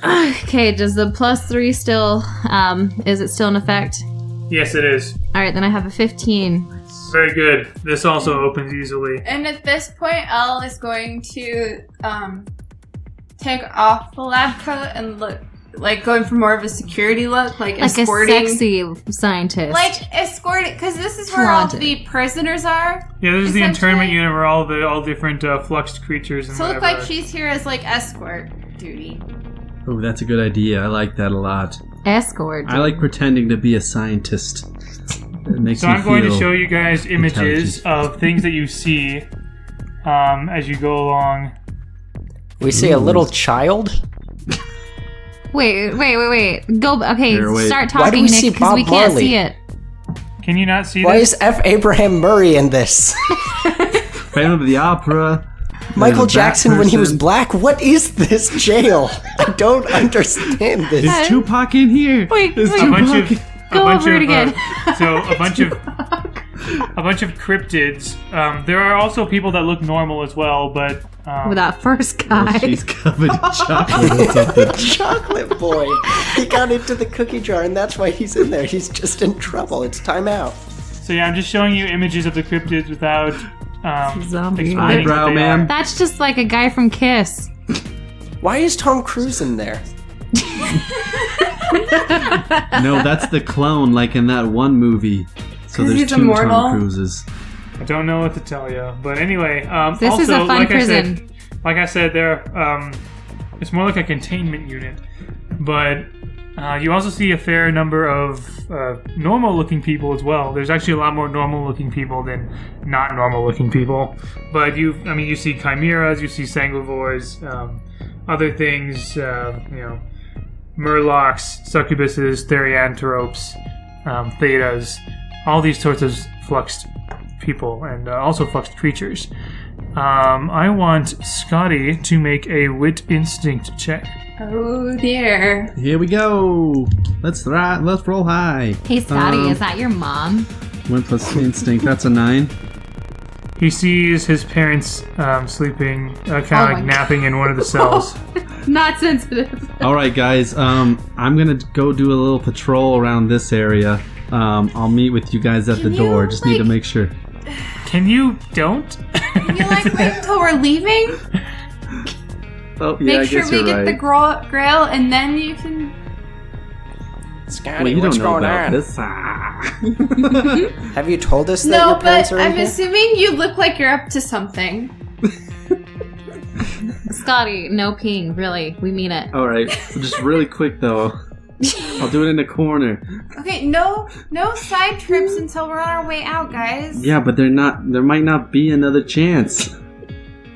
Okay, does the +3 still, is it still in effect? Yes, it is. Alright, then I have a 15. Very good. This also opens easily. And at this point, Elle is going to take off the lab coat and look like going for more of a security look, like escorting, a sexy scientist. like escorting, because this is where all Flaunted. the prisoners are. Yeah, this is the Essentially- internment unit where all different fluxed creatures and So it whatever. look like she's here as like escort duty. Oh, that's a good idea. I like that a lot. Escort. I like pretending to be a scientist. It makes So me I'm going to feel- show you guys images intelligent. of things that you see as you go along. We see a little child? Wait. Go, okay, Here, wait. start Why do talking, we Nick, see because we Bob can't Marley? see it. Can you not see Why this? is F. Abraham Murray in this? Phantom of the Opera. Michael Bat Jackson when he was person. black? What is this jail? I don't understand this. Is Tupac in here? Wait, Is wait. A bunch Tupac of Go over it again. So a bunch of cryptids. There are also people that look normal as well, but With that first guy. Oh, she's covered in chocolate or something. Chocolate boy. He got into the cookie jar and that's why he's in there. He's just in trouble. It's time out. so yeah, I'm just showing you images of the cryptids without Zombie. explaining Eyebrow what they man. are. That's just like a guy from Kiss. Why is Tom Cruise in there? No, that's the clone, like in that one movie. So there's he's 2 immortal? Tom Cruises. I don't know what to tell you, but anyway. This also, is a fun like prison. I said, there. It's more like a containment unit, but you also see a fair number of normal-looking people as well. There's actually a lot more normal-looking people than not normal-looking people. But you see chimeras, you see sanguivores, other things, murlocs, succubuses, therianthropes, thetas, all these sorts of fluxed people, and also fluxed creatures. I want Scotty to make a wit instinct check. Oh dear. Here we go. Let's roll high. Hey, Scotty, is that your mom? 1 plus instinct. That's a 9. He sees his parents sleeping, kind of my napping in one of the cells. Not sensitive. All right, guys. I'm gonna go do a little patrol around this area. I'll meet with you guys at the door. Just need to make sure. Can you don't? Can you wait until we're leaving? Oh, yeah, Make sure we get the grail, and then you can. Scotty, Well, you what's don't know going about on? this. Have you told us that No, your parents but are in I'm here? assuming you look like you're up to something. Scotty, no peeing, really. We mean it. All right, so just really quick though. I'll do it in the corner. Okay, no side trips until we're on our way out, guys. Yeah, but there might not be another chance.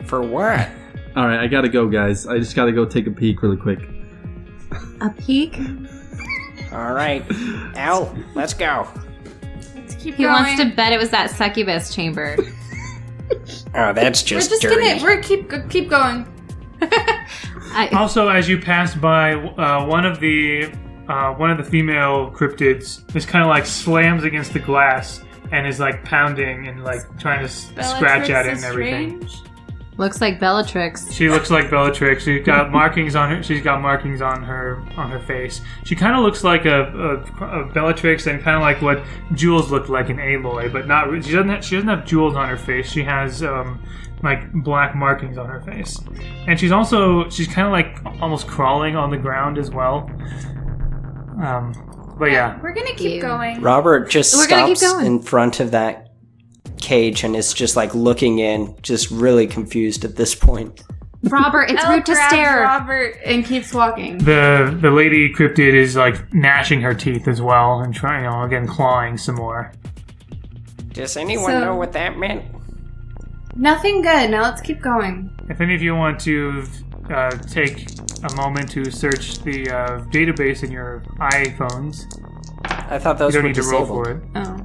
For what? All right, I gotta go, guys. I just gotta go take a peek really quick. A peek? All right. Al, let's go. Let's keep He going. wants to bet it was that succubus chamber. Oh, that's We're just just dirty. we're keep going. Also, as you pass by, one of the female cryptids is kind of like slams against the glass and is like pounding and like trying to scratch at it and everything. Looks like Bellatrix. She looks like Bellatrix. She's got markings on her. She's got markings on her face. She kind of looks like a Bellatrix and kind of like what Jules looked like in Aloy, but not. She doesn't have jewels on her face. She has like black markings on her face, and she's kind of like almost crawling on the ground as well. But yeah, We're gonna keep going. Robert just We're gonna keep stops going. in front of that cage and is just like looking in, just really confused at this point. Robert, it's Elle rude to grabs stare. Robert and keeps walking. the lady cryptid is like gnashing her teeth as well and trying, again, clawing some more. Does anyone So- know what that meant? Nothing good. Now let's keep going. If any of you want to take a moment to search the database in your iPhones, I thought you those don't were need to roll disabled. for it. Oh,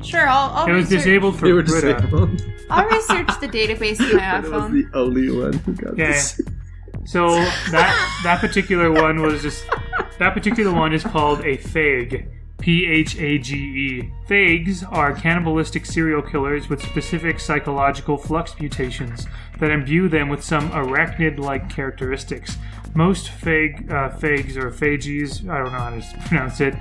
sure. I'll It was research. disabled for They were Britta. disabled. I'll research the database in my That was iPhone. the only one who got Okay. this. So that particular one is called a phage. Phage. Phages are cannibalistic serial killers with specific psychological flux mutations that imbue them with some arachnid-like characteristics. Most phages or phages, I don't know how to pronounce it,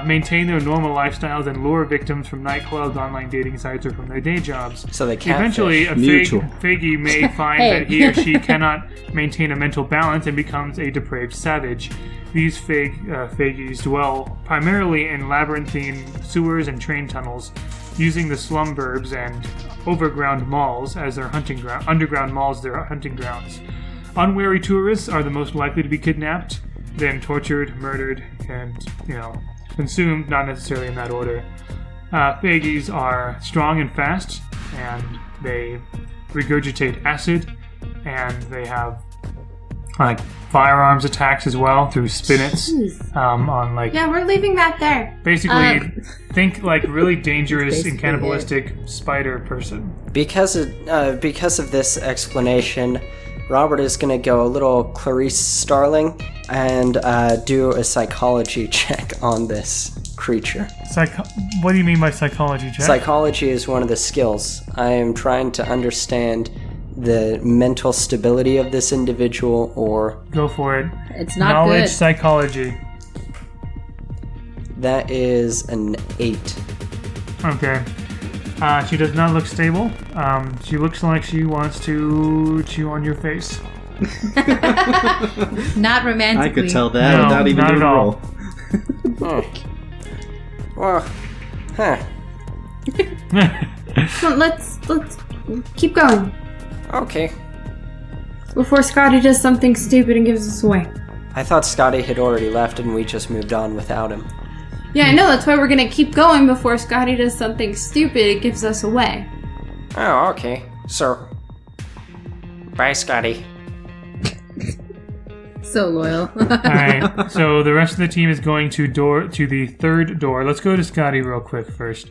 maintain their normal lifestyles and lure victims from nightclubs, online dating sites, or from their day jobs. So they catfish. Eventually, a Mutual. phage may find that he or she cannot maintain a mental balance and becomes a depraved savage. These phages dwell primarily in labyrinthine sewers and train tunnels, using the slum burbs and underground malls as their hunting grounds. Unwary tourists are the most likely to be kidnapped, then tortured, murdered, and, consumed, not necessarily in that order. Phages are strong and fast, and they regurgitate acid, and they have firearms attacks as well through spinets. Yeah, we're leaving that there. Basically, think like really dangerous and cannibalistic spider person. Because of this explanation, Robert is going to go a little Clarice Starling and do a psychology check on this creature. What do you mean by psychology check? Psychology is one of the skills. I am trying to understand the mental stability of this individual, or Go for it. It's not Knowledge good. psychology. that is an 8. Okay. She does not look stable. She looks like she wants to chew on your face. Not romantically. I could tell that No, without even not doing at a all. roll. Well, huh. Come on, let's keep going. Okay. Before Scotty does something stupid and gives us away. I thought Scotty had already left and we just moved on without him. Yeah, I know. That's why we're gonna keep going before Scotty does something stupid and gives us away. Oh, okay. So, bye, Scotty. So loyal. Alright, so the rest of the team is going to the third door. Let's go to Scotty real quick first.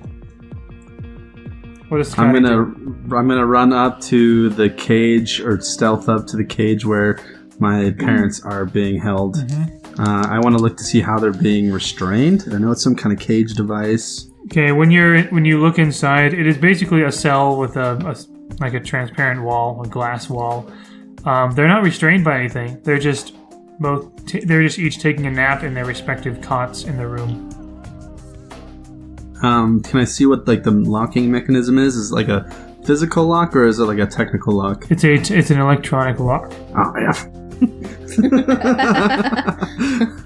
What does Scotty I'm do? gonna run up to the cage, or stealth up to the cage where my parents are being held. I want to look to see how they're being restrained. I know it's some kind of cage device. Okay, when you look inside, it is basically a cell with a transparent wall, a glass wall. They're not restrained by anything. They're just each taking a nap in their respective cots in the room. Can I see what like the locking mechanism is? Is it like a physical lock or is it like a technical lock? It's an electronic lock. Oh yeah.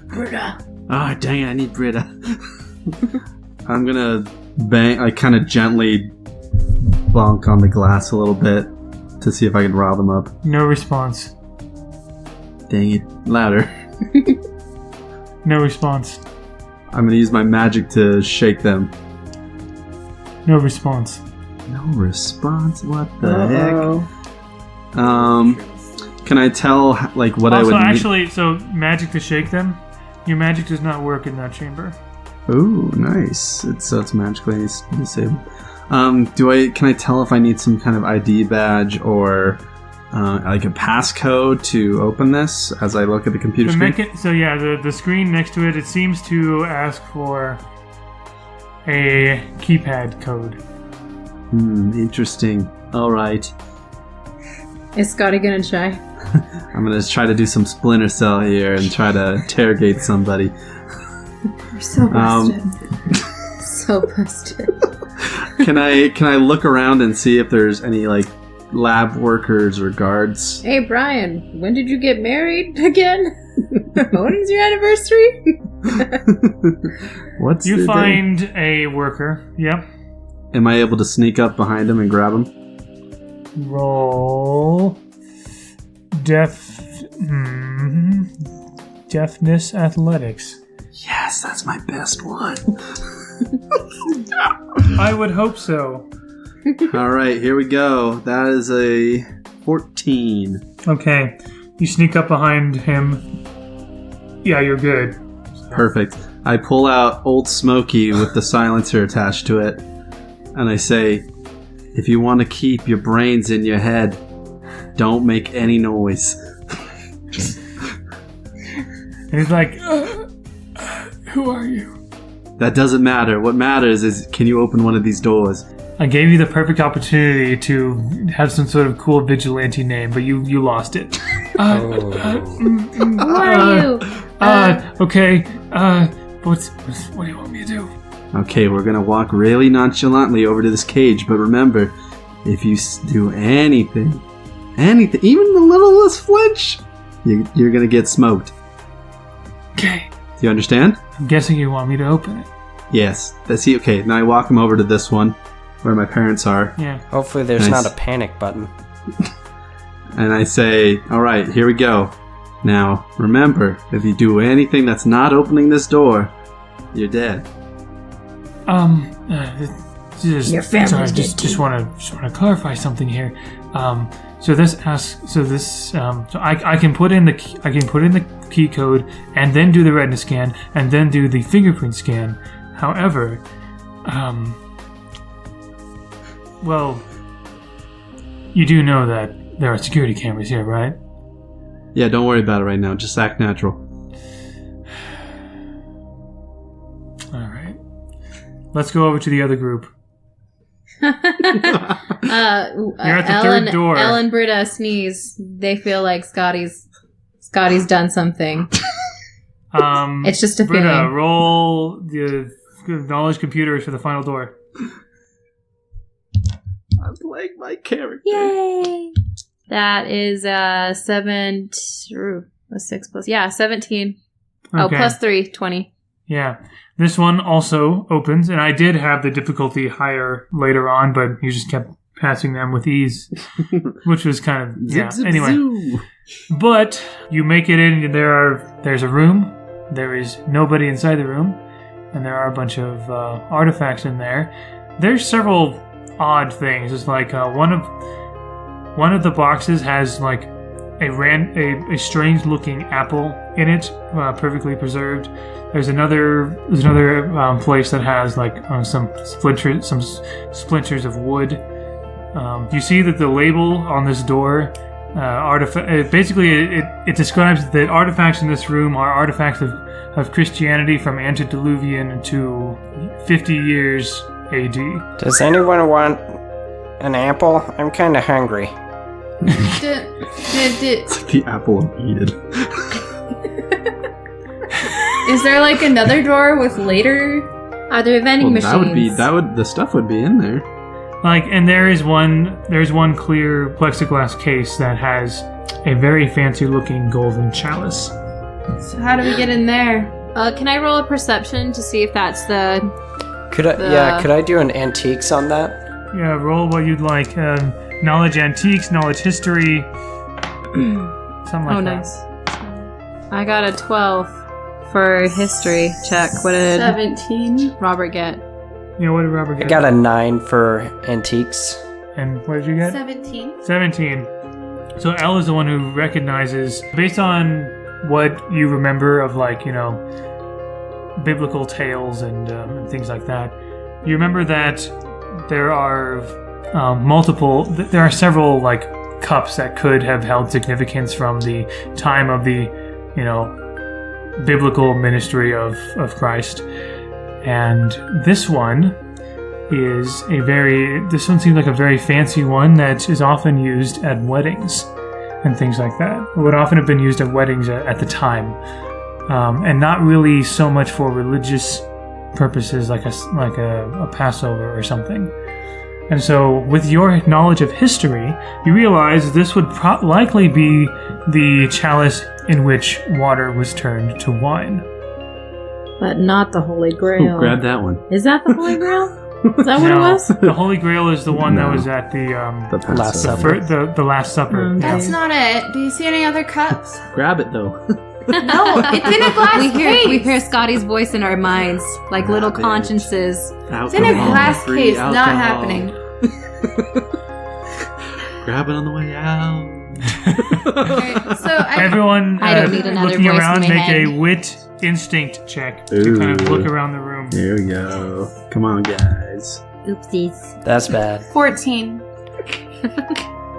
Britta. Oh dang it! I need Britta. I'm gonna bang, like kind of gently bonk on the glass a little bit to see if I can rile them up. No response. Dang it! Louder. No response. I'm gonna use my magic to shake them. No response. No response? What the heck? Can I tell like what also, I would need? actually, so magic to shake them. Your magic does not work in that chamber. Ooh, nice. It's magically disabled. Can I tell if I need some kind of ID badge or like a passcode to open this as I look at the computer screen? The screen next to it seems to ask for a keypad code. Interesting. All right. Is Scotty gonna try? I'm gonna try to do some Splinter Cell here and try to interrogate somebody. We're so busted. So busted. Can I look around and see if there's any like lab workers or guards? Hey Brian, when did you get married again? When is your anniversary? What's You the find day? a worker. Yep. Am I able to sneak up behind him and grab him? Roll deafness athletics. Yes, that's my best one. I would hope so. All right, here we go. That is a 14. Okay, you sneak up behind him. Yeah, you're good. Perfect. I pull out Old Smoky with the silencer attached to it, and I say, if you want to keep your brains in your head, don't make any noise. And he's like, who are you? That doesn't matter. What matters is, can you open one of these doors? I gave you the perfect opportunity to have some sort of cool vigilante name, but you lost it. Who are you? Okay. What do you want me to do? Okay, we're gonna walk really nonchalantly over to this cage, but remember, if you do anything, even the littlest flinch, you're gonna get smoked. Okay. Do you understand? I'm guessing you want me to open it. Yes. Okay, now I walk him over to this one, where my parents are, Yeah. Hopefully there's Nice. not a panic button. and I say, alright, here we go. Now, remember, if you do anything that's not opening this door, you're dead. Your family's dead just want to clarify something here. So I can put in the key code and then do the retina scan and then do the fingerprint scan. However, well, you do know that there are security cameras here, right? Yeah, don't worry about it right now. Just act natural. All right. Let's go over to the other group. You're at the third door. Elle and Britta sneeze. They feel like Scotty's done something. It's just a Britta, feeling. roll the knowledge computers for the final door. I'm playing my character. Yay! That is 7. A 6 plus. Yeah, 17. Oh, Okay. plus 3, 20. Yeah. This one also opens, and I did have the difficulty higher later on, but you just kept passing them with ease, which was kind of, yeah. Anyway. Zoo. But you make it in, and there's a room. There is nobody inside the room, and there are a bunch of artifacts in there. There's several odd things. It's like one of the boxes has like a strange looking apple in it, perfectly preserved. There's another place that has like some splinters of wood. You see that the label on this door, it describes that artifacts in this room are artifacts of Christianity from antediluvian to 50 years AD. Does anyone want an apple? I'm kind of hungry. It's like the apple of Eden. Is there like another door with later? Are there vending machines? The stuff would be in there. Like, and there's one clear plexiglass case that has a very fancy looking golden chalice. So how do we get in there? Can I roll a perception to see if that's the... Could I do an antiques on that? Yeah, roll what you'd like. Knowledge antiques, knowledge history, something like that. Nice. I got a 12 for history check. What did 17. Robert get? Yeah, what did Robert get? I got a 9 for antiques. And what did you get? 17. 17. So Elle is the one who recognizes, based on what you remember of, like, you know, biblical tales and things like that. You remember that there are there are several like cups that could have held significance from the time of the, you know, biblical ministry of Christ. And this one seems like a very fancy one that is often used at weddings and things like that. It would often have been used at weddings at the time, and not really so much for religious purposes like a Passover or something. And so, with your knowledge of history, you realize this would likely be the chalice in which water was turned to wine. But not the Holy Grail. Ooh, grab that one. Is that the Holy Grail? Is that what it was? The Holy Grail is the one that was at the Last Supper. the Last Supper. Okay. That's not it. Do you see any other cups? Grab it though. No, it's in a glass case. We hear Scotty's voice in our minds, like little consciences. It's in a glass case, not happening. Grab it on the way out. Okay, so Everyone I don't need another looking voice around, in my make head. a wit instinct check to kind of look around the room. There we go. Come on, guys. Oopsies. That's bad. 14.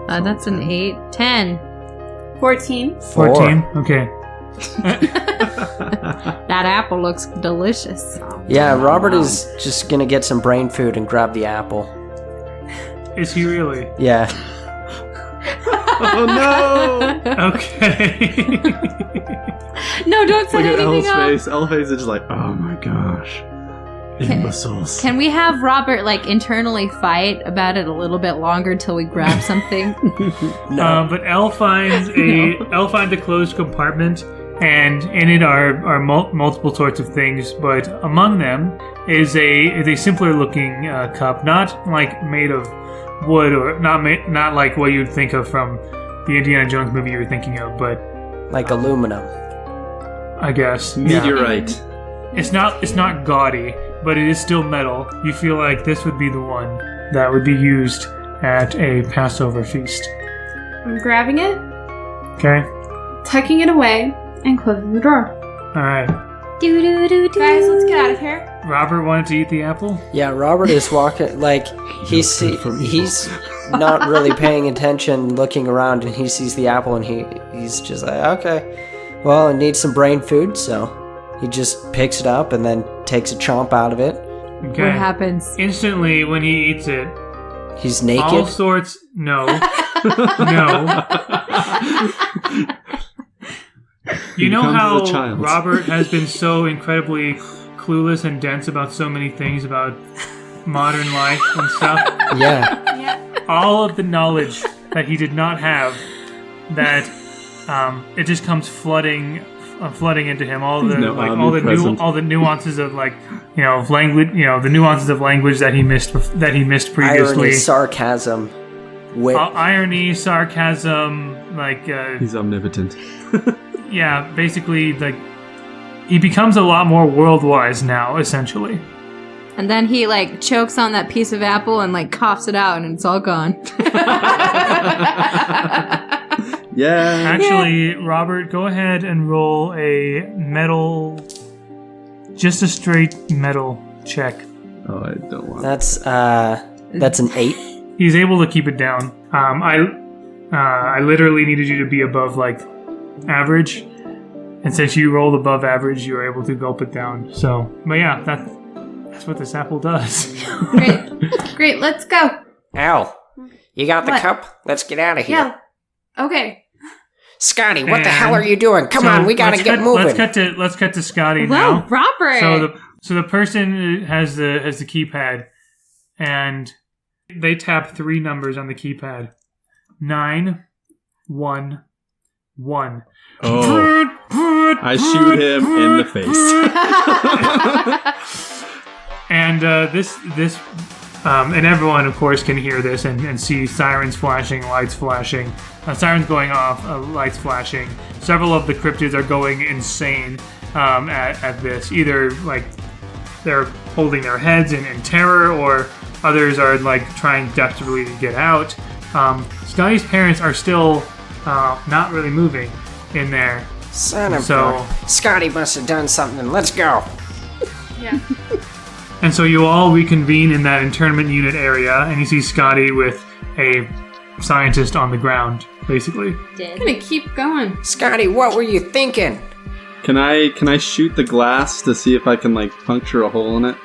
That's an 8. 10. 14. 14? Okay. That apple looks delicious. Yeah, Robert is just gonna get some brain food and grab the apple. Is he really? Yeah. Oh no! Okay. No, don't say Look at anything Elle's else. face. Elle's face is just like, oh my gosh. Imbeciles. Can we have Robert like internally fight about it a little bit longer till we grab something? But Elle finds a closed compartment, and in it are multiple sorts of things. But among them is a simpler looking cup, not like made of wood or not like what you'd think of from the Indiana Jones movie you were thinking of, but Like aluminum. I guess yeah. Meteorite. It's not gaudy, but it is still metal. You feel like this would be the one that would be used at a Passover feast. I'm grabbing it, Okay? tucking it away, and closing the drawer. Alright. Guys, let's get out of here. Robert wanted to eat the apple? Yeah, Robert is walking like he's not really paying attention, looking around, and he sees the apple, and he's just like, okay, well, it needs some brain food, so he just picks it up and then takes a chomp out of it. Okay. What happens? Instantly, when he eats it, He's naked. all sorts... No. No. You know becomes how a child. Robert has been so incredibly clueless and dense about so many things about modern life and stuff? Yeah. All of the knowledge that he did not have, that it just comes flooding flooding into him. All the No, all the nuances of like language. The nuances of language that he missed previously. Irony, sarcasm, wit. Irony, sarcasm, he's omnipotent. yeah, basically like he becomes a lot more world-wise now, essentially. And then he like chokes on that piece of apple and like coughs it out, and it's all gone. Yeah. Actually, Robert, go ahead and roll a metal, just a straight metal check. Oh, I don't want. That's an 8. He's able to keep it down. I literally needed you to be above like average, and since you rolled above average, you were able to gulp it down. So, but yeah, that's what this apple does. Great, let's go. Al, you got the What? cup? Let's get out of here. Yeah. Okay. Scotty, what the hell are you doing? Come on, we gotta get moving. Let's cut to Scotty Well, now. Robert. So the person has the keypad, and they tap 3 numbers on the keypad. 9, 1, 1. Oh. I shoot him in the face. And this and everyone, of course, can hear this and see sirens flashing, lights flashing, sirens going off, lights flashing. Several of the cryptids are going insane at this. Either like they're holding their heads in terror, or others are like trying desperately to get out. Scotty's parents are still not really moving in there. Son of a... Scotty must have done something. Let's go. Yeah. And so you all reconvene in that internment unit area, and you see Scotty with a scientist on the ground, basically. I'm gonna keep going. Scotty, what were you thinking? Can I shoot the glass to see if I can like puncture a hole in it?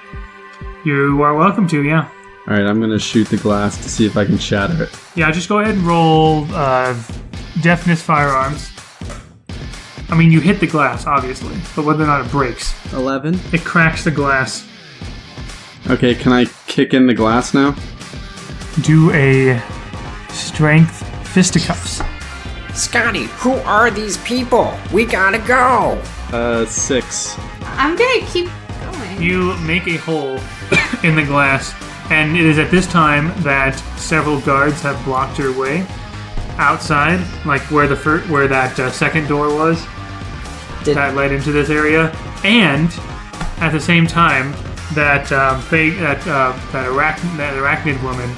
You are welcome to, yeah. All right, I'm gonna shoot the glass to see if I can shatter it. Yeah, just go ahead and roll deafness firearms. I mean, you hit the glass, obviously, but whether or not it breaks. 11. It cracks the glass. Okay, can I kick in the glass now? Do a strength fisticuffs. Scotty, who are these people? We gotta go. 6. I'm gonna keep going. You make a hole in the glass, and it is at this time that several guards have blocked your way outside, like where that second door was that led into this area, and at the same time that arachnid woman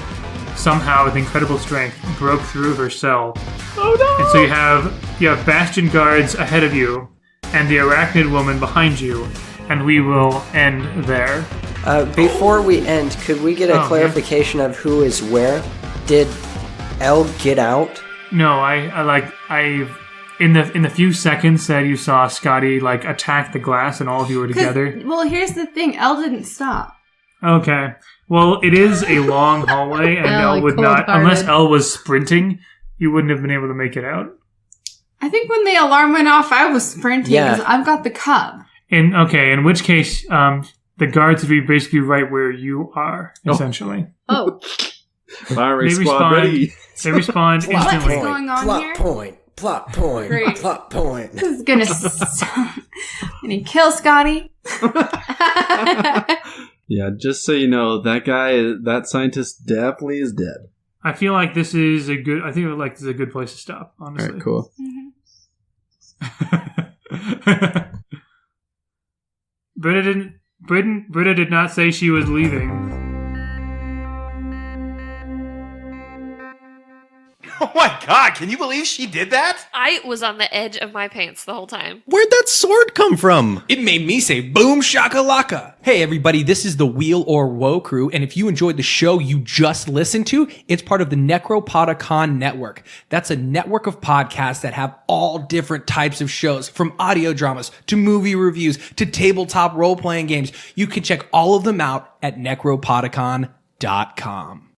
somehow with incredible strength broke through her cell. Oh no! And so you have Bastion guards ahead of you and the arachnid woman behind you, and we will end there. Before we end, could we get a clarification of who is where? Did Elle get out? No, I in the few seconds that you saw Scotty like attack the glass and all of you were together. Well, here's the thing. Elle didn't stop. Okay. Well, it is a long hallway, and Elle would not, unless Elle was sprinting, you wouldn't have been able to make it out. I think when the alarm went off, I was sprinting because I've got the cup. In which case, the guards would be basically right where you are, essentially. Oh. Fire squad ready. They respond instantly. What's going on here? Plot point. Great. Plot point. This is gonna gonna kill Scotty. Yeah, just so you know, that scientist definitely is dead. I feel like this is a good place to stop, honestly. All right, cool. Mm-hmm. Britta did not say she was leaving. Oh my god, can you believe she did that? I was on the edge of my pants the whole time. Where'd that sword come from? It made me say boom shakalaka. Hey everybody, this is the Wheel or Woe crew, and if you enjoyed the show you just listened to, it's part of the Necropodicon Network. That's a network of podcasts that have all different types of shows, from audio dramas to movie reviews to tabletop role-playing games. You can check all of them out at necropodicon.com.